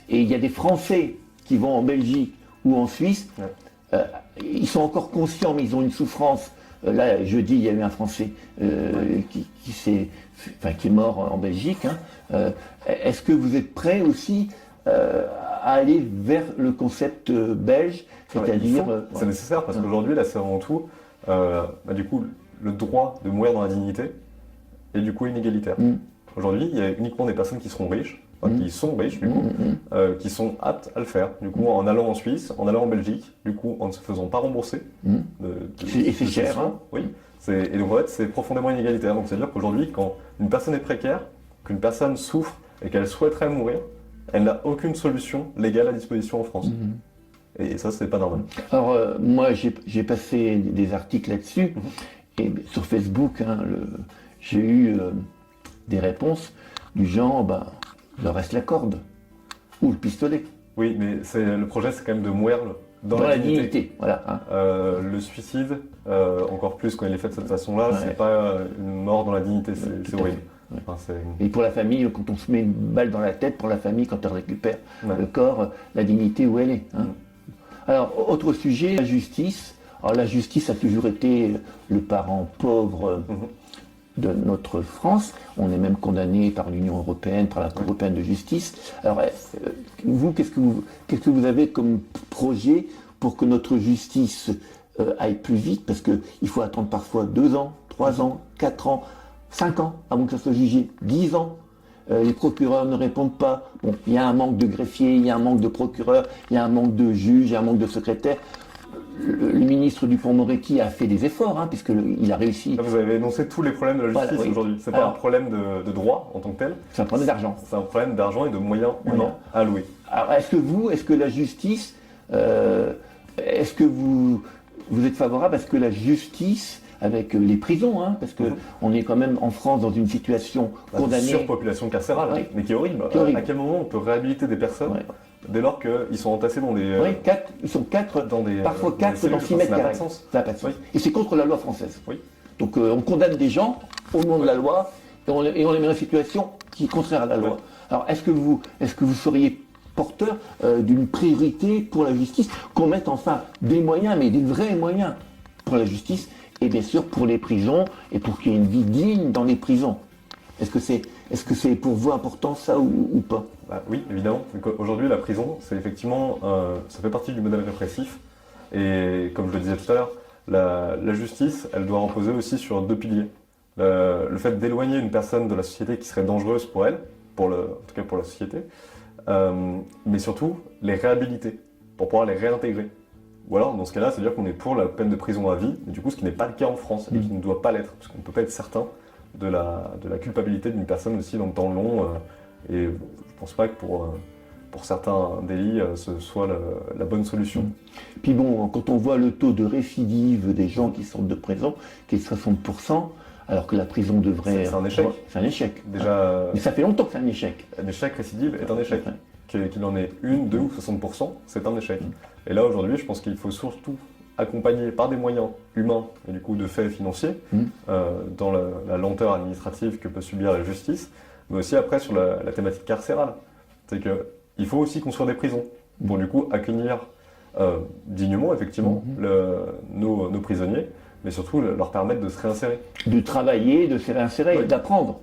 [SPEAKER 2] et il y a des Français qui vont en Belgique ou en Suisse. Ils sont encore conscients, mais ils ont une souffrance. Là, jeudi, il y a eu un Français qui est mort en Belgique. Est-ce que vous êtes prêts aussi à aller vers le concept belge, c'est-à-dire...
[SPEAKER 1] C'est nécessaire, parce qu'aujourd'hui, là, c'est avant tout, du coup, le droit de mourir dans la dignité est du coup inégalitaire. Aujourd'hui, il y a uniquement des personnes qui seront riches, qui sont riches du coup, qui sont aptes à le faire. Du coup, en allant en Suisse, en allant en Belgique, du coup, en ne se faisant pas rembourser.
[SPEAKER 2] Et c'est cher,
[SPEAKER 1] Oui. Et donc en fait, c'est profondément inégalitaire. Donc c'est-à-dire qu'aujourd'hui, quand une personne est précaire, qu'une personne souffre et qu'elle souhaiterait mourir, elle n'a aucune solution légale à disposition en France. Et ça, c'est pas normal.
[SPEAKER 2] Alors moi, j'ai passé des articles là-dessus, et sur Facebook, j'ai eu des réponses du genre, il leur reste la corde, ou le pistolet.
[SPEAKER 1] Oui, mais le projet, c'est quand même de mourir dans la dignité.
[SPEAKER 2] Voilà,
[SPEAKER 1] le suicide, encore plus quand il est fait de cette façon-là, c'est pas une mort dans la dignité, c'est horrible.
[SPEAKER 2] Et pour la famille, quand on se met une balle dans la tête, pour la famille, quand elle récupère le corps, la dignité où elle est. Alors, autre sujet, la justice. Alors, la justice a toujours été le parent pauvre de notre France. On est même condamné par l'Union européenne, par la Cour européenne de justice. Alors, vous, qu'est-ce que vous avez comme projet pour que notre justice aille plus vite? Parce qu'il faut attendre parfois 2 ans, 3 ans, 4 ans, 5 ans avant que ça soit jugé, 10 ans. Les procureurs ne répondent pas. Bon, il y a un manque de greffiers, il y a un manque de procureurs, il y a un manque de juges, il y a un manque de secrétaires. Le ministre Dupond-Moretti a fait des efforts, puisqu'il a réussi.
[SPEAKER 1] Là, vous avez énoncé tous les problèmes de la justice aujourd'hui. C'est pas un problème de droit en tant que tel.
[SPEAKER 2] C'est un problème d'argent.
[SPEAKER 1] C'est un problème d'argent et de moyens humains alloués.
[SPEAKER 2] Alors, est-ce que la justice, est-ce que vous êtes favorable à ce que la justice, avec les prisons, parce que on est quand même en France dans une situation condamnée.
[SPEAKER 1] Surpopulation carcérale, mais qui est horrible. À quel moment on peut réhabiliter des personnes dès lors qu'ils sont entassés dans des...
[SPEAKER 2] ils sont parfois 4 dans 6 mètres carrés. Ça n'a pas de sens. Et c'est contre la loi française. Donc on condamne des gens au nom de la loi et on les met dans une situation qui est contraire à la loi. Alors est-ce que vous seriez porteur d'une priorité pour la justice, qu'on mette enfin des moyens, mais des vrais moyens pour la justice, et bien sûr pour les prisons, et pour qu'il y ait une vie digne dans les prisons? Est-ce que c'est pour vous important ça ou pas?
[SPEAKER 1] Oui, évidemment. Aujourd'hui, la prison, c'est effectivement, ça fait partie du modèle répressif. Et comme je le disais tout à l'heure, la justice, elle doit reposer aussi sur 2 piliers. Le fait d'éloigner une personne de la société qui serait dangereuse pour elle, en tout cas pour la société, mais surtout les réhabiliter, pour pouvoir les réintégrer. Ou alors, dans ce cas-là, c'est-à-dire qu'on est pour la peine de prison à vie, mais du coup, ce qui n'est pas le cas en France, et qui ne doit pas l'être, parce qu'on ne peut pas être certain de la culpabilité d'une personne aussi dans le temps long, et je ne pense pas que pour certains délits, ce soit la bonne solution.
[SPEAKER 2] Puis bon, quand on voit le taux de récidive des gens qui sortent de prison, qui est de 60%, alors que la prison devrait...
[SPEAKER 1] C'est un échec.
[SPEAKER 2] C'est un échec.
[SPEAKER 1] Déjà,
[SPEAKER 2] mais ça fait longtemps que c'est un échec.
[SPEAKER 1] Un échec récidive est un échec. Qu'il en ait 1, 2 ou 60%, c'est un échec. Et là, aujourd'hui, je pense qu'il faut surtout accompagner par des moyens humains et du coup de faits financiers dans la lenteur administrative que peut subir la justice, mais aussi après sur la thématique carcérale. C'est qu'il faut aussi construire des prisons pour du coup accueillir dignement, effectivement, nos prisonniers, mais surtout leur permettre de se réinsérer.
[SPEAKER 2] De travailler, de se réinsérer, d'apprendre.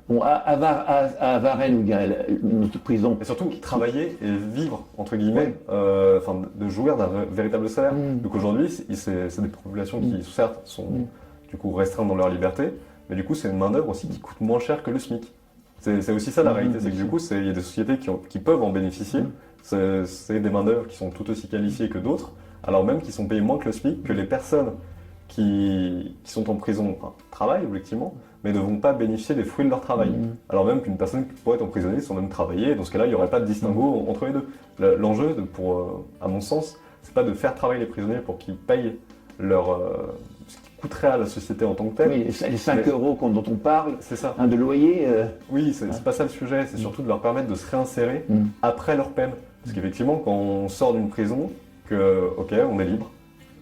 [SPEAKER 2] Bon, à Varennes, où il y a notre prison.
[SPEAKER 1] Et surtout, travailler et vivre, entre guillemets, de jouir d'un véritable salaire. Donc aujourd'hui, c'est des populations qui, certes, sont du coup restreintes dans leur liberté, mais du coup, c'est une main-d'œuvre aussi qui coûte moins cher que le SMIC. C'est aussi ça la réalité, c'est que du coup, il y a des sociétés qui peuvent en bénéficier. C'est des main-d'œuvre qui sont tout aussi qualifiées que d'autres, alors même qu'ils sont payés moins que le SMIC, que les personnes qui sont en prison travaillent objectivement, mais ne vont pas bénéficier des fruits de leur travail. Alors même qu'une personne qui pourrait être emprisonnée sans même travailler, dans ce cas-là, il n'y aurait pas de distinguo entre les deux. L'enjeu, à mon sens, c'est pas de faire travailler les prisonniers pour qu'ils payent ce qui coûterait à la société en tant que telle.
[SPEAKER 2] Oui, les 5 euros dont on parle,
[SPEAKER 1] c'est ça.
[SPEAKER 2] De loyer.
[SPEAKER 1] Oui, c'est pas ça le sujet, c'est surtout de leur permettre de se réinsérer après leur peine. Parce qu'effectivement, quand on sort d'une prison, on est libre,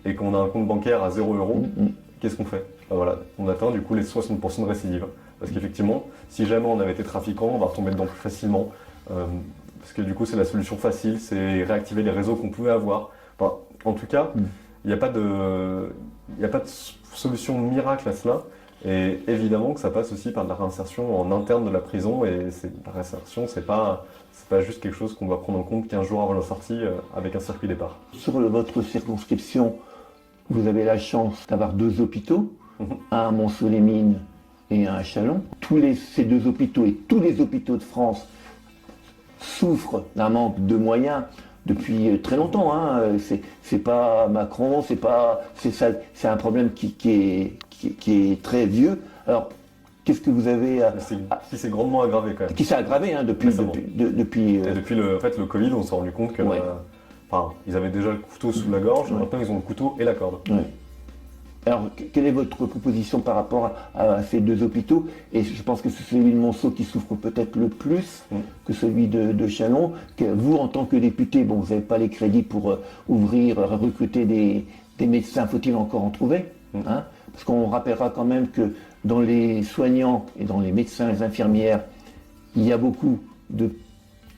[SPEAKER 1] et qu'on a un compte bancaire à 0 euros, qu'est-ce qu'on fait? Voilà, on atteint du coup les 60% de récidive. Parce qu'effectivement, si jamais on avait été trafiquant, on va retomber dedans plus facilement. Parce que du coup, c'est la solution facile, c'est réactiver les réseaux qu'on pouvait avoir. Enfin, en tout cas, il n'y a pas de solution miracle à cela. Et évidemment que ça passe aussi par de la réinsertion en interne de la prison. Et la réinsertion, c'est pas juste quelque chose qu'on va prendre en compte 15 jours avant la sortie avec un circuit départ.
[SPEAKER 2] Sur votre circonscription, vous avez la chance d'avoir 2 hôpitaux, un à Mont-Soleil-Mines et un à Châlons. Ces 2 hôpitaux et tous les hôpitaux de France souffrent d'un manque de moyens depuis très longtemps. C'est pas Macron, c'est un problème qui est très vieux. Alors, qu'est-ce que vous avez
[SPEAKER 1] qui s'est grandement aggravé quand même.
[SPEAKER 2] Qui s'est aggravé depuis.
[SPEAKER 1] Et depuis le Covid, on s'est rendu compte que ils avaient déjà le couteau sous la gorge, maintenant ils ont le couteau et la corde.
[SPEAKER 2] Alors, quelle est votre proposition par rapport à ces 2 hôpitaux? Et je pense que c'est celui de Monceau qui souffre peut-être le plus que celui de Châlons. Vous, en tant que député, vous n'avez pas les crédits pour recruter des médecins, faut-il encore en trouver? Parce qu'on rappellera quand même que dans les soignants et dans les médecins, les infirmières, il y a beaucoup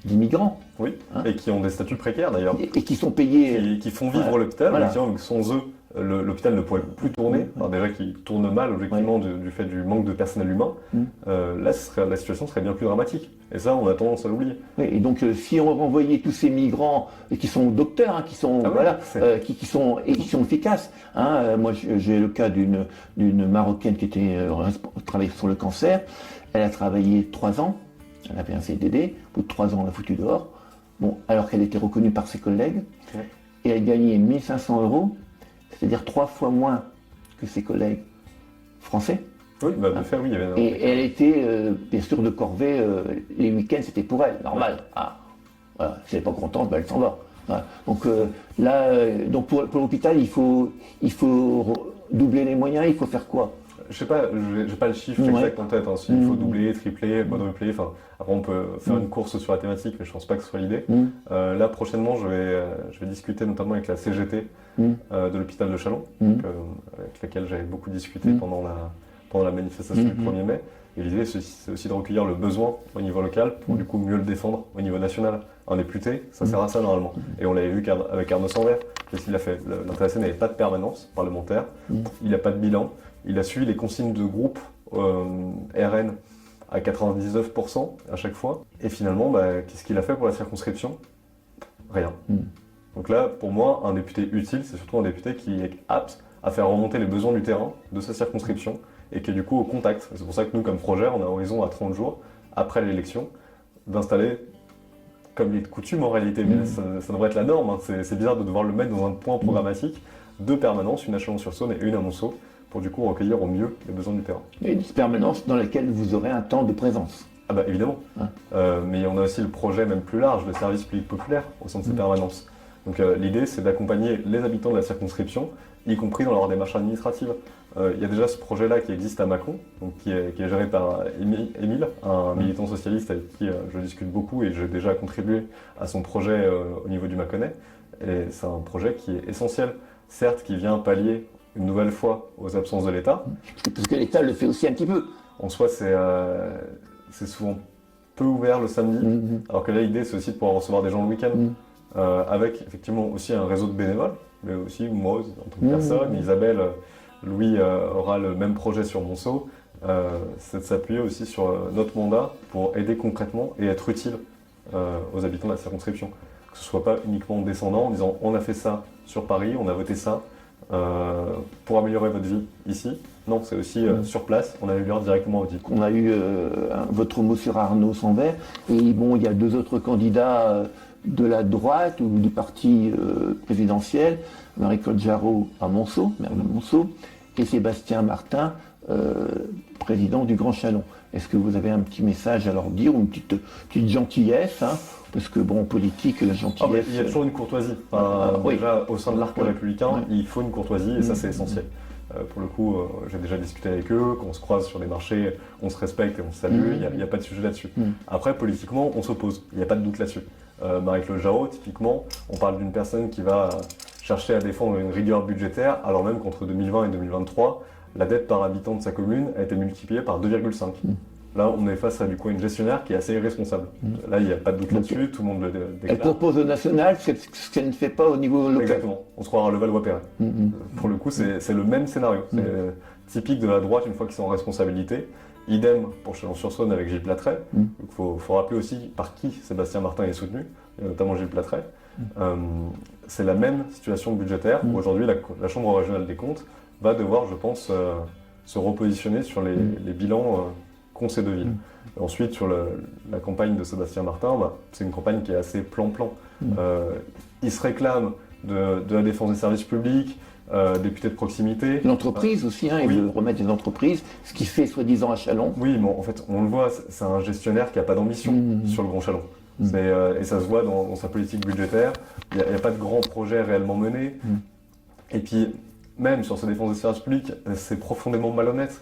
[SPEAKER 2] d'immigrants.
[SPEAKER 1] Oui,
[SPEAKER 2] Hein.
[SPEAKER 1] et qui ont des statuts précaires d'ailleurs,
[SPEAKER 2] et qui sont payés.
[SPEAKER 1] qui font vivre
[SPEAKER 2] Voilà.
[SPEAKER 1] l'hôpital,
[SPEAKER 2] Voilà.
[SPEAKER 1] mais disons que sans eux, l'hôpital ne pourrait plus tourner. Enfin, déjà qu'il tourne mal, objectivement, du fait du manque de personnel humain. Là, la situation serait bien plus dramatique. Et ça, on a tendance à l'oublier.
[SPEAKER 2] Oui, et donc, si on renvoyait tous ces migrants qui sont docteurs, qui sont
[SPEAKER 1] Ah oui,
[SPEAKER 2] voilà,
[SPEAKER 1] c'est-
[SPEAKER 2] qui sont efficaces. Moi, j'ai le cas d'une Marocaine qui travaillait sur le cancer. Elle a travaillé 3 ans. Elle avait un CDD. Au bout de 3 ans, on l'a foutue dehors. Bon, alors qu'elle était reconnue par ses collègues.
[SPEAKER 1] Ouais.
[SPEAKER 2] Et elle gagnait 1500 euros, c'est-à-dire 3 fois moins que ses collègues français.
[SPEAKER 1] Oui, bah, de fait, oui, il y avait
[SPEAKER 2] Et elle était, bien sûr, de corvée, les week-ends, c'était pour elle, normal. Voilà. Si elle n'est pas contente, elle s'en va. Voilà. Donc là, donc pour l'hôpital, il faut doubler les moyens, il faut faire quoi?
[SPEAKER 1] Je sais pas, j'ai pas le chiffre
[SPEAKER 2] Ouais.
[SPEAKER 1] exact en tête. Hein. S'il faut doubler, tripler, quadrupler, enfin, après on peut faire une course sur la thématique, mais je pense pas que ce soit l'idée. Là, prochainement, je vais discuter notamment avec la CGT de l'hôpital de Châlons, avec laquelle j'avais beaucoup discuté pendant la manifestation du 1er mai. Et l'idée, c'est aussi de recueillir le besoin au niveau local pour du coup mieux le défendre au niveau national. Un député, ça sert à ça normalement. Et on l'avait vu avec Arnaud Sanvert, qu'est-ce qu'il a fait? L'intéressé n'avait pas de permanence parlementaire, il n'a pas de bilan, il a suivi les consignes de groupe RN à 99% à chaque fois. Et finalement, qu'est-ce qu'il a fait pour la circonscription? Rien. Donc là, pour moi, un député utile, c'est surtout un député qui est apte à faire remonter les besoins du terrain de sa circonscription et qui est du coup au contact. C'est pour ça que nous, comme projet, on a horizon à 30 jours après l'élection d'installer, comme il est de coutume en réalité, mais ça devrait être la norme, hein. C'est bizarre de devoir le mettre dans un point programmatique, 2 permanences, une à Chalon-sur-Saône et une à Monceau, pour du coup recueillir au mieux les besoins du terrain.
[SPEAKER 2] Et une permanence dans laquelle vous aurez un temps de présence.
[SPEAKER 1] Ah bah évidemment, mais on a aussi le projet même plus large, le service public populaire au sein de ces permanences. Donc l'idée c'est d'accompagner les habitants de la circonscription, y compris dans leur démarche administrative. Il y a déjà ce projet-là qui existe à Mâcon, donc qui est géré par Émile, un militant socialiste avec qui je discute beaucoup et j'ai déjà contribué à son projet au niveau du Mâconnais. Et c'est un projet qui est essentiel, certes qui vient pallier une nouvelle fois aux absences de l'État.
[SPEAKER 2] Parce que l'État le fait aussi un petit peu.
[SPEAKER 1] En soi, c'est souvent peu ouvert le samedi, alors que là, l'idée, c'est aussi de pouvoir recevoir des gens le week-end, avec effectivement aussi un réseau de bénévoles, mais aussi moi, en tant que personne, Isabelle, Louis aura le même projet sur Monceau, c'est de s'appuyer aussi sur notre mandat pour aider concrètement et être utile aux habitants de la circonscription. Que ce ne soit pas uniquement descendant en disant on a fait ça sur Paris, on a voté ça pour améliorer votre vie ici. Non, c'est aussi sur place, on améliore directement votre vie.
[SPEAKER 2] On a eu votre mot sur Arnaud Sanvert, et bon, il y a 2 autres candidats de la droite ou du parti présidentiel, Marie-Claude Jarraud à Monceau, maire de Monceau, et Sébastien Martin, président du Grand Châlons. Est-ce que vous avez un petit message à leur dire, ou une petite gentillesse, parce que bon, en politique, la gentillesse...
[SPEAKER 1] il y a toujours une courtoisie. Déjà, au sein de l'arc républicain, il faut une courtoisie, et ça c'est essentiel. Pour le coup, j'ai déjà discuté avec eux, quand on se croise sur des marchés, on se respecte et on se salue, il n'y a pas de sujet là-dessus. Après, politiquement, on s'oppose, il n'y a pas de doute là-dessus. Marie-Claude Jarraud, typiquement, on parle d'une personne qui va chercher à défendre une rigueur budgétaire, alors même qu'entre 2020 et 2023, la dette par habitant de sa commune a été multipliée par 2,5. Là, on est face à du coup une gestionnaire qui est assez irresponsable. Là, il n'y a pas de doute là-dessus, tout le monde le déclare.
[SPEAKER 2] Elle propose au national ce qu'elle ne fait pas au niveau local.
[SPEAKER 1] Exactement, on se croira à Levallois-Perret. Pour le coup, c'est le même scénario. C'est typique de la droite une fois qu'ils sont en responsabilité. Idem pour Chalon-sur-Saône avec Gilles Platret. Il faut rappeler aussi par qui Sébastien Martin est soutenu, et notamment Gilles Platret. C'est la même situation budgétaire où aujourd'hui la Chambre régionale des comptes va devoir, je pense, se repositionner sur les bilans qu'ont ces 2 villes. Et ensuite, sur la campagne de Sébastien Martin, c'est une campagne qui est assez plan-plan. Il se réclame de la défense des services publics, député de proximité.
[SPEAKER 2] L'entreprise aussi, il veut remettre les entreprises, ce qui fait soi-disant à Châlons.
[SPEAKER 1] Oui, mais en fait, on le voit, c'est un gestionnaire qui n'a pas d'ambition sur le Grand Châlon. Et ça se voit dans sa politique budgétaire. Il n'y a pas de grands projets réellement menés. Et puis, même sur sa défense des services publics, c'est profondément malhonnête.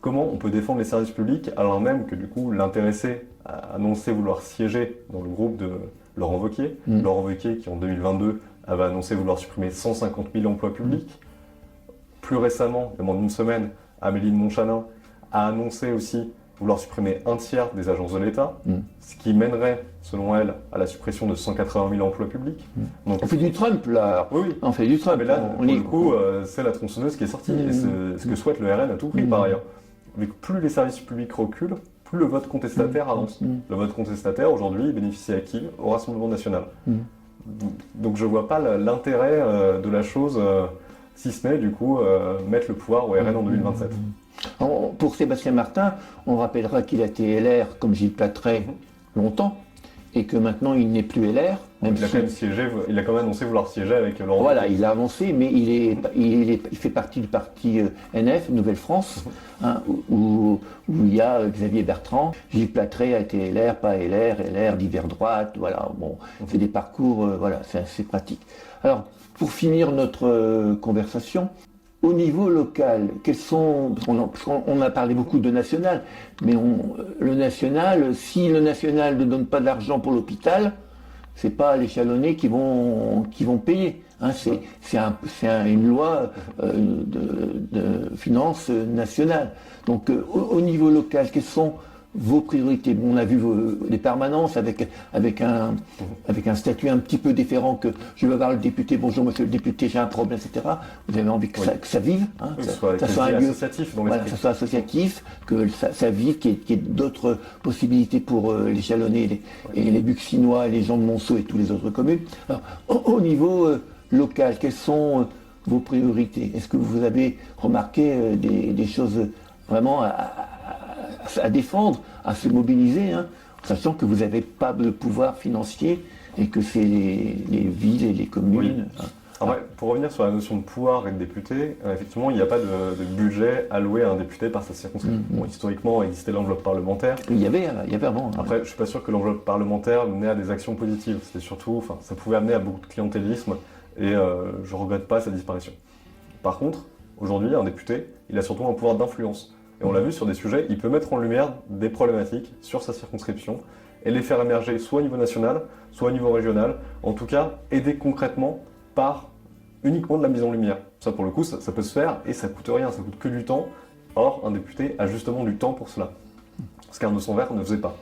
[SPEAKER 1] Comment on peut défendre les services publics alors même que du coup l'intéressé a annoncé vouloir siéger dans le groupe de Laurent Wauquiez, Laurent Wauquiez qui en 2022 avait annoncé vouloir supprimer 150 000 emplois publics. Plus récemment, il y a moins d'une semaine, Amélie de Montchalin a annoncé aussi vouloir supprimer un tiers des agences de l'État, ce qui mènerait, selon elle, à la suppression de 180 000 emplois publics.
[SPEAKER 2] Donc, on fait du Trump, là.
[SPEAKER 1] Oui, oui.
[SPEAKER 2] On fait du Trump.
[SPEAKER 1] Mais là, pour le coup, c'est la tronçonneuse qui est sortie, et c'est ce que souhaite le RN à tout prix, par ailleurs. Mais plus les services publics reculent, plus le vote contestataire avance. Le vote contestataire, aujourd'hui, bénéficie à qui? Au Rassemblement national. Donc je ne vois pas l'intérêt de la chose, si ce n'est, du coup, mettre le pouvoir au RN en 2027.
[SPEAKER 2] Pour Sébastien Martin, on rappellera qu'il a été LR comme Gilles Platret longtemps, et que maintenant il n'est plus LR.
[SPEAKER 1] Il a quand même annoncé vouloir siéger avec Laurent.
[SPEAKER 2] Voilà, il a avancé, mais il fait partie du parti NF, Nouvelle France, où il y a Xavier Bertrand. Gilles Platret a été LR, pas LR d'hiver droite, voilà, bon, c'est des parcours, voilà, c'est assez pratique. Alors, pour finir notre conversation, au niveau local, on a parlé beaucoup de national, mais le national, si le national ne donne pas d'argent pour l'hôpital, c'est pas les Chalonnais qui vont payer. Hein, c'est une loi de finances nationale. Donc au niveau local, quelles sont vos priorités? Bon, on a vu les permanences avec un statut un petit peu différent, que je vais voir le député, bonjour monsieur le député, j'ai un problème, etc. Vous avez envie que ça vive, hein,
[SPEAKER 1] que ça soit un lieu associatif,
[SPEAKER 2] voilà, que ça soit associatif, que ça vive, qu'il y ait d'autres possibilités pour les Chalonnais et les Buxinois, les gens de Monceau et toutes les autres communes. Alors, au niveau local, quelles sont vos priorités? Est-ce que vous avez remarqué des choses vraiment à défendre, à se mobiliser, hein, sachant que vous n'avez pas de pouvoir financier et que c'est les villes et les communes.
[SPEAKER 1] Oui. Après, pour revenir sur la notion de pouvoir et de député, effectivement, il n'y a pas de budget alloué à un député par sa circonscription. Bon, historiquement, il existait l'enveloppe parlementaire.
[SPEAKER 2] Il y avait avant.
[SPEAKER 1] Après, je ne suis pas sûr que l'enveloppe parlementaire menait à des actions positives. C'était surtout, ça pouvait amener à beaucoup de clientélisme et je ne regrette pas sa disparition. Par contre, aujourd'hui, un député, il a surtout un pouvoir d'influence. Et on l'a vu sur des sujets, il peut mettre en lumière des problématiques sur sa circonscription et les faire émerger soit au niveau national, soit au niveau régional. En tout cas, aider concrètement par uniquement de la mise en lumière. Ça, pour le coup, ça peut se faire et ça coûte rien, ça coûte que du temps. Or, un député a justement du temps pour cela. Ce qu'un de son vert ne faisait pas.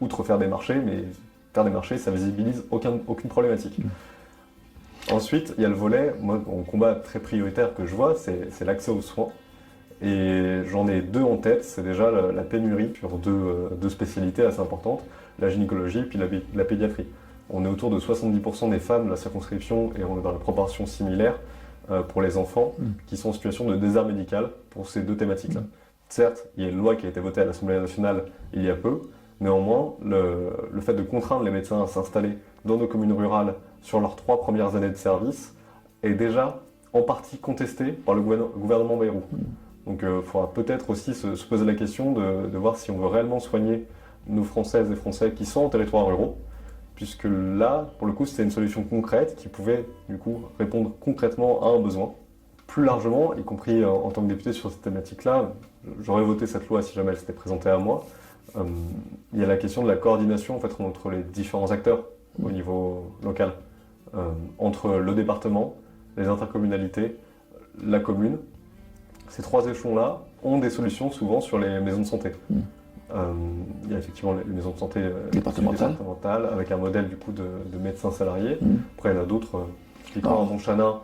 [SPEAKER 1] Outre faire des marchés, mais faire des marchés, ça visibilise aucune problématique. Ensuite, il y a le volet, moi, en combat très prioritaire que je vois, c'est l'accès aux soins. Et j'en ai deux en tête, c'est déjà la pénurie sur deux spécialités assez importantes, la gynécologie et puis la pédiatrie. On est autour de 70% des femmes de la circonscription et on est dans la proportion similaire pour les enfants qui sont en situation de désert médical pour ces deux thématiques-là. Certes, il y a une loi qui a été votée à l'Assemblée nationale il y a peu, néanmoins, le fait de contraindre les médecins à s'installer dans nos communes rurales sur leurs 3 premières années de service est déjà en partie contesté par le gouvernement Bayrou. Donc il faudra peut-être aussi se poser la question de voir si on veut réellement soigner nos Françaises et Français qui sont en territoires ruraux, puisque là, pour le coup, c'était une solution concrète qui pouvait du coup répondre concrètement à un besoin. Plus largement, y compris en tant que député sur cette thématique-là, j'aurais voté cette loi si jamais elle s'était présentée à moi. Il y a la question de la coordination en fait, entre les différents acteurs au niveau local, entre le département, les intercommunalités, la commune. Ces 3 échelons-là ont des solutions souvent sur les maisons de santé. Il y a effectivement les maisons de santé départementales avec un modèle du coup de médecins salariés. Après, il y en a d'autres, typiquement à Montchanin,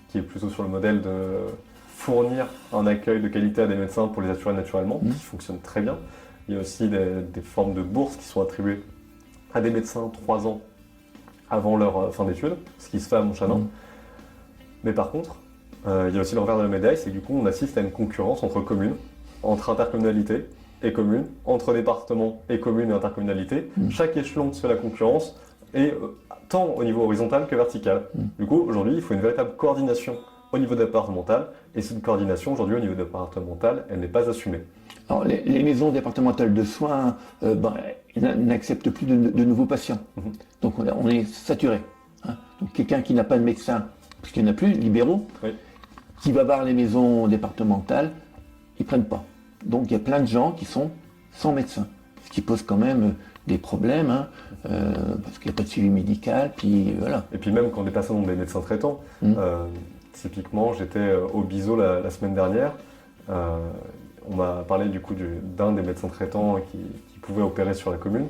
[SPEAKER 1] qui est plutôt sur le modèle de fournir un accueil de qualité à des médecins pour les assurer naturellement, qui fonctionne très bien. Il y a aussi des formes de bourses qui sont attribuées à des médecins 3 ans avant leur fin d'études, ce qui se fait à Montchanin. Mais par contre, il y a aussi le revers de la médaille, c'est que du coup on assiste à une concurrence entre communes, entre intercommunalités et communes, entre départements et communes et intercommunalités. Chaque échelon se fait la concurrence, et tant au niveau horizontal que vertical. Du coup, aujourd'hui, il faut une véritable coordination au niveau départemental, et cette coordination, aujourd'hui, au niveau départemental, elle n'est pas assumée.
[SPEAKER 2] Alors, les maisons départementales de soins n'acceptent plus de nouveaux patients. Donc on est saturé. Hein. Donc quelqu'un qui n'a pas de médecin, parce qu'il n'y en a plus, libéraux, qui va voir les maisons départementales, ils ne prennent pas. Donc il y a plein de gens qui sont sans médecin, ce qui pose quand même des problèmes, hein, parce qu'il n'y a pas de suivi médical, puis voilà.
[SPEAKER 1] Et puis même quand des personnes ont des médecins traitants, typiquement j'étais au BISO la semaine dernière, on m'a parlé du coup d'un des médecins traitants qui pouvait opérer sur la commune,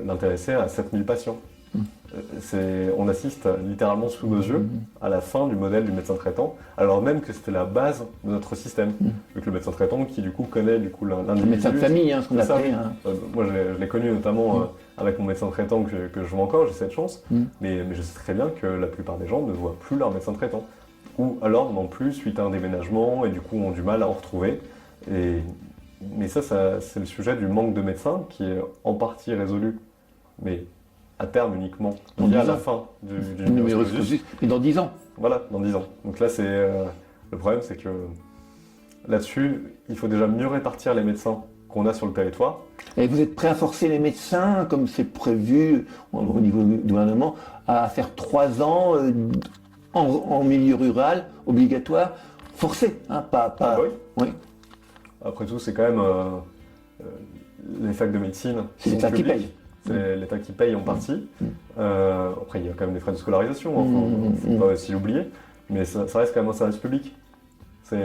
[SPEAKER 1] l'intéressait à 7000 patients. On assiste littéralement sous nos yeux à la fin du modèle du médecin traitant, alors même que c'était la base de notre système. Donc le médecin traitant qui du coup connaît l'individu.
[SPEAKER 2] Le médecin de famille, ce qu'on appelle.
[SPEAKER 1] Moi je l'ai connu notamment avec mon médecin traitant que je vois encore, j'ai cette chance, mais je sais très bien que la plupart des gens ne voient plus leur médecin traitant. Ou alors non plus suite à un déménagement et du coup ont du mal à en retrouver. Mais ça c'est le sujet du manque de médecins qui est en partie résolu, mais à terme uniquement, à la fin du numerus clausus.
[SPEAKER 2] Mais dans 10 ans.
[SPEAKER 1] Voilà, dans 10 ans. Donc là, le problème, c'est que là-dessus, il faut déjà mieux répartir les médecins qu'on a sur le territoire.
[SPEAKER 2] Et vous êtes prêt à forcer les médecins, comme c'est prévu au niveau du gouvernement, à faire 3 ans en milieu rural, obligatoire, forcé, pas...
[SPEAKER 1] Ah oui.
[SPEAKER 2] Oui.
[SPEAKER 1] Après tout, c'est quand même les facs de médecine.
[SPEAKER 2] C'est l'État qui paye.
[SPEAKER 1] C'est l'État qui paye en partie. Après, il y a quand même des frais de scolarisation, il ne faut pas aussi l'oublier. Mais ça reste quand même un service public. Si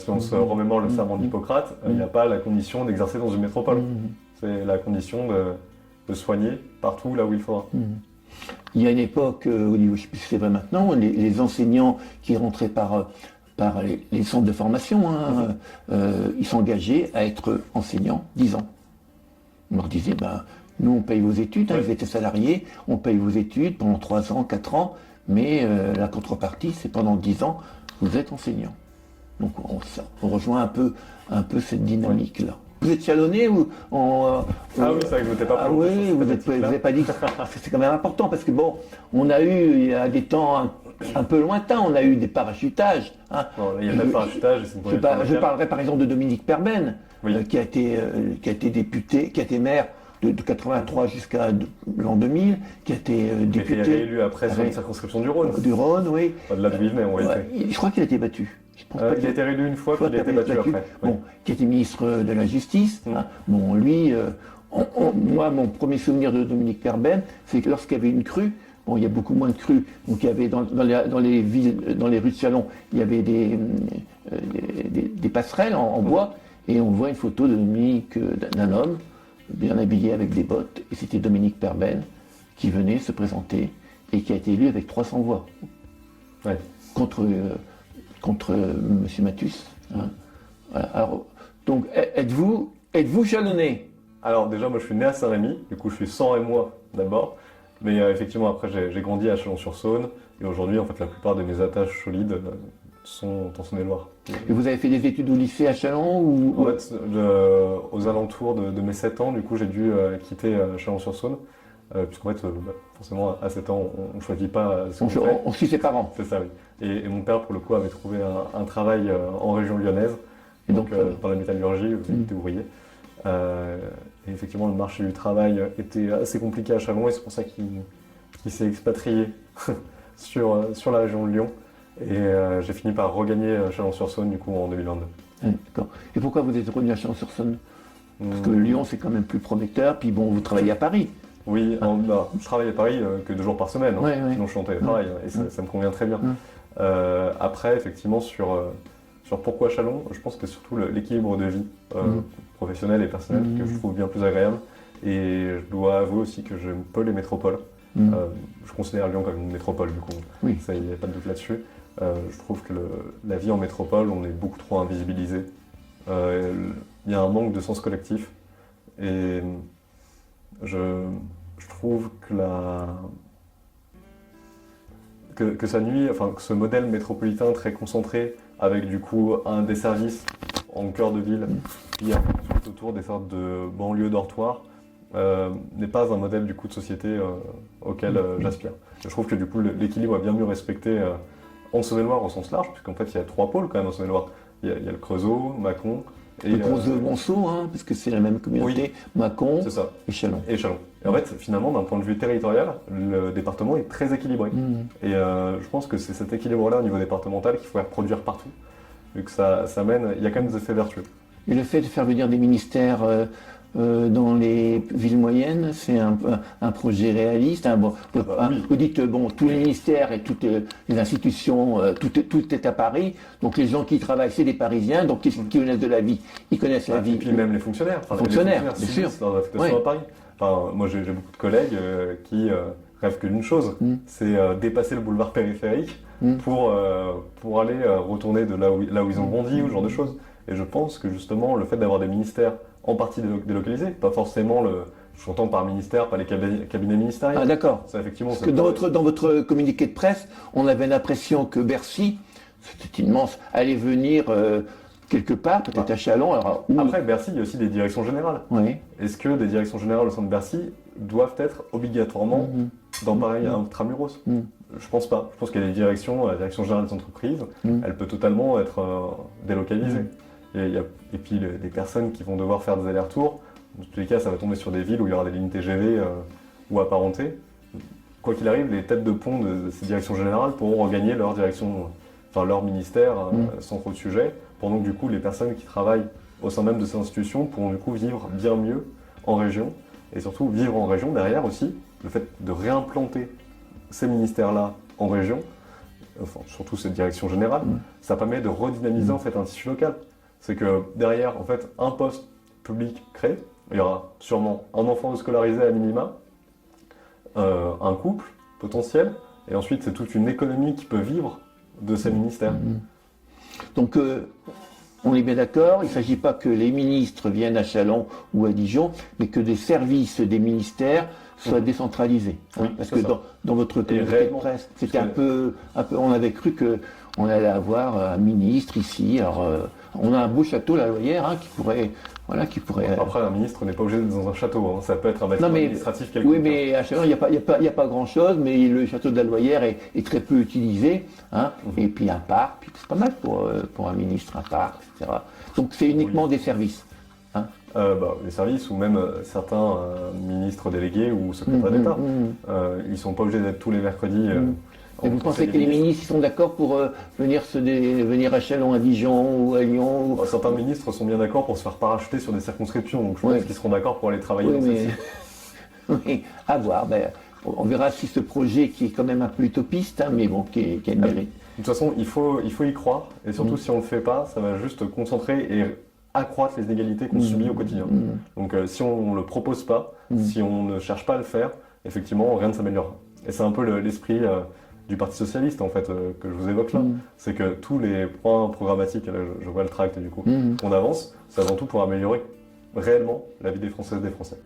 [SPEAKER 1] on se remémore le serment d'Hippocrate, il n'y a pas la condition d'exercer dans une métropole. C'est la condition de soigner partout là où il faudra.
[SPEAKER 2] Il y a une époque, au niveau, je ne sais plus si c'est vrai maintenant, les enseignants qui rentraient par les centres de formation, ils s'engageaient à être enseignants 10 ans. On leur disait, nous, on paye vos études, ils étaient salariés, on paye vos études pendant 3 ans, 4 ans, mais la contrepartie, c'est pendant 10 ans, vous êtes enseignant. Donc on rejoint un peu cette dynamique-là. Vous êtes chalonné ou
[SPEAKER 1] Ah oui, c'est vrai que je n'étais pas
[SPEAKER 2] Ah oui, vous n'avez pas dit que c'est quand même important, parce que bon, on a eu, il y a des temps un peu lointains, on a eu des parachutages.
[SPEAKER 1] Non, il y a pas de parachutage.
[SPEAKER 2] Je parlerai par exemple de Dominique Perben, qui a été député, qui a été maire de 83 jusqu'à l'an 2000, qui a été député.
[SPEAKER 1] Il a été réélu après sur une circonscription du Rhône.
[SPEAKER 2] Du Rhône, oui.
[SPEAKER 1] Au-delà d'où il venait, en réalité.
[SPEAKER 2] Je crois qu'il a été battu.
[SPEAKER 1] Il a été réélu une fois, puis il a été battu après.
[SPEAKER 2] Bon, qui était ministre de la Justice. Bon, lui, moi, mon premier souvenir de Dominique Perben, c'est que lorsqu'il y avait une crue, bon, il y a beaucoup moins de crues, donc il y avait dans les villes, dans les rues de Châlons, il y avait des passerelles en bois, et on voit une photo de Dominique, d'un homme, bien habillé avec des bottes, et c'était Dominique Perben qui venait se présenter et qui a été élu avec 300 voix contre M. Mathus. Voilà. Alors, donc, êtes-vous jalonné?
[SPEAKER 1] Alors déjà, moi je suis né à Saint-Rémy, du coup je suis sans rémois d'abord, mais effectivement après j'ai grandi à Chalon-sur-Saône, et aujourd'hui en fait la plupart de mes attaches solides sont en Saône-et-Loire.
[SPEAKER 2] Et vous avez fait des études au lycée à Châlons ou...
[SPEAKER 1] En fait, aux alentours de mes 7 ans, du coup j'ai dû quitter Chalon-sur-Saône, puisqu'en fait forcément à 7 ans on ne choisit pas ce qu'on fait.
[SPEAKER 2] On suit ses parents.
[SPEAKER 1] C'est ça, oui. Et mon père pour le coup avait trouvé un travail en région lyonnaise, et donc dans la métallurgie, il était ouvrier. Et effectivement le marché du travail était assez compliqué à Châlons, et c'est pour ça qu'il s'est expatrié sur la région de Lyon. Et j'ai fini par regagner Chalon-sur-Saône du coup en 2022.
[SPEAKER 2] D'accord. Et pourquoi vous êtes revenu à Chalon-sur-Saône? Parce que Lyon c'est quand même plus prometteur, puis bon, vous travaillez à Paris.
[SPEAKER 1] Oui, je travaille à Paris que 2 jours par semaine, sinon je suis en télétravail, et ça me convient très bien. Après, effectivement, sur pourquoi Châlons, je pense que c'est surtout l'équilibre de vie professionnelle et personnelle que je trouve bien plus agréable. Et je dois avouer aussi que j'aime peu les métropoles. Je considère Lyon comme une métropole, du coup. Il n'y a pas de doute là-dessus. Je trouve que la vie en métropole, on est beaucoup trop invisibilisé. Il y a un manque de sens collectif. Et je trouve que ça nuit, que ce modèle métropolitain très concentré, avec du coup des services en cœur de ville, qui a tout autour des sortes de banlieues dortoirs, n'est pas un modèle du coup de société auquel j'aspire. Je trouve que du coup l'équilibre est bien mieux respecté en Saône-et-Loire au sens large, puisqu'en fait il y a 3 pôles quand même en Saône-et-Loire. Il y a le Creusot, Mâcon et
[SPEAKER 2] le Creusot-Monceau, parce que c'est la même communauté, Mâcon et Châlons.
[SPEAKER 1] Et en fait, finalement, d'un point de vue territorial, le département est très équilibré. Et je pense que c'est cet équilibre-là au niveau départemental qu'il faut reproduire partout, vu que ça mène, il y a quand même des effets vertueux.
[SPEAKER 2] Et le fait de faire venir des ministères dans les villes moyennes? C'est un projet réaliste, hein, bon,
[SPEAKER 1] oui.
[SPEAKER 2] vous dites, bon, tous les ministères et toutes les institutions, tout est à Paris, donc les gens qui y travaillent, c'est des Parisiens, donc qui connaissent de la vie, ils connaissent la vie.
[SPEAKER 1] Et puis même les fonctionnaires. Enfin,
[SPEAKER 2] Fonctionnaires,
[SPEAKER 1] les
[SPEAKER 2] bien sûr.
[SPEAKER 1] subissent leur affectation à Paris. Enfin, moi, j'ai beaucoup de collègues qui rêvent que d'une chose, c'est dépasser le boulevard périphérique pour aller retourner de là où ils ont grandi, ou ce genre de choses. Et je pense que justement, le fait d'avoir des ministères en partie délocalisés, pas forcément j'entends par ministère, pas les cabinets ministériels.
[SPEAKER 2] Ah d'accord.
[SPEAKER 1] Ça, effectivement,
[SPEAKER 2] Parce que dans votre communiqué de presse, on avait l'impression que Bercy, c'était immense, allait venir quelque part, peut-être à Châlons. Alors,
[SPEAKER 1] après, Bercy, il y a aussi des directions générales.
[SPEAKER 2] Oui.
[SPEAKER 1] Est-ce que des directions générales au sein de Bercy doivent être obligatoirement dans pareil intramuros? Je pense pas. Je pense qu'il y a des directions, la direction générale des entreprises, elle peut totalement être délocalisée. Et puis des personnes qui vont devoir faire des allers-retours, dans tous les cas, ça va tomber sur des villes où il y aura des lignes TGV ou apparentées. Quoi qu'il arrive, les têtes de pont de ces directions générales pourront regagner leur direction, enfin leur ministère sans trop de sujets. Pendant que du coup, les personnes qui travaillent au sein même de ces institutions pourront du coup vivre bien mieux en région. Et surtout, vivre en région, derrière aussi, le fait de réimplanter ces ministères-là en région, enfin, surtout cette direction générale, ça permet de redynamiser en fait un tissu local. C'est que derrière, en fait, un poste public créé, il y aura sûrement un enfant scolarisé à minima, un couple potentiel, et ensuite c'est toute une économie qui peut vivre de ces ministères.
[SPEAKER 2] Donc, on est bien d'accord, il ne s'agit pas que les ministres viennent à Châlons ou à Dijon, mais que des services des ministères soient décentralisés. Hein, parce que dans votre communiqué de presse, c'était un peu, on avait cru qu'on allait avoir un ministre ici. Alors, on a un beau château, la Loyère, hein, qui pourrait.
[SPEAKER 1] Après, un ministre n'est pas obligé d'être dans un château, hein. Ça peut être un bâtiment administratif quelconque.
[SPEAKER 2] Oui, mais à Châlons, il n'y a pas grand-chose, mais le château de la Loyère est très peu utilisé. Hein, et puis un parc, puis c'est pas mal pour un ministre, un parc, etc. Donc c'est uniquement des services. Hein.
[SPEAKER 1] Les services, ou même certains ministres délégués ou secrétaires d'État. Ils ne sont pas obligés d'être tous les mercredis.
[SPEAKER 2] Et vous pensez que les ministres sont d'accord pour venir à Châlons, à Dijon ou à Lyon
[SPEAKER 1] Certains ministres sont bien d'accord pour se faire parachuter sur des circonscriptions, donc je pense qu'ils seront d'accord pour aller travailler dans celle-ci.
[SPEAKER 2] Oui, à voir. On verra si ce projet, qui est quand même un peu utopiste, hein, mais bon, qui a le mérite.
[SPEAKER 1] De toute façon, il faut y croire, et surtout si on ne le fait pas, ça va juste concentrer et accroître les inégalités qu'on subit au quotidien. Donc si on ne le propose pas, si on ne cherche pas à le faire, effectivement, rien ne s'améliorera. Et c'est un peu l'esprit du Parti Socialiste, en fait, que je vous évoque là. C'est que tous les points programmatiques, là, je vois le tract du coup, qu'on avance, c'est avant tout pour améliorer réellement la vie des Françaises et des Français.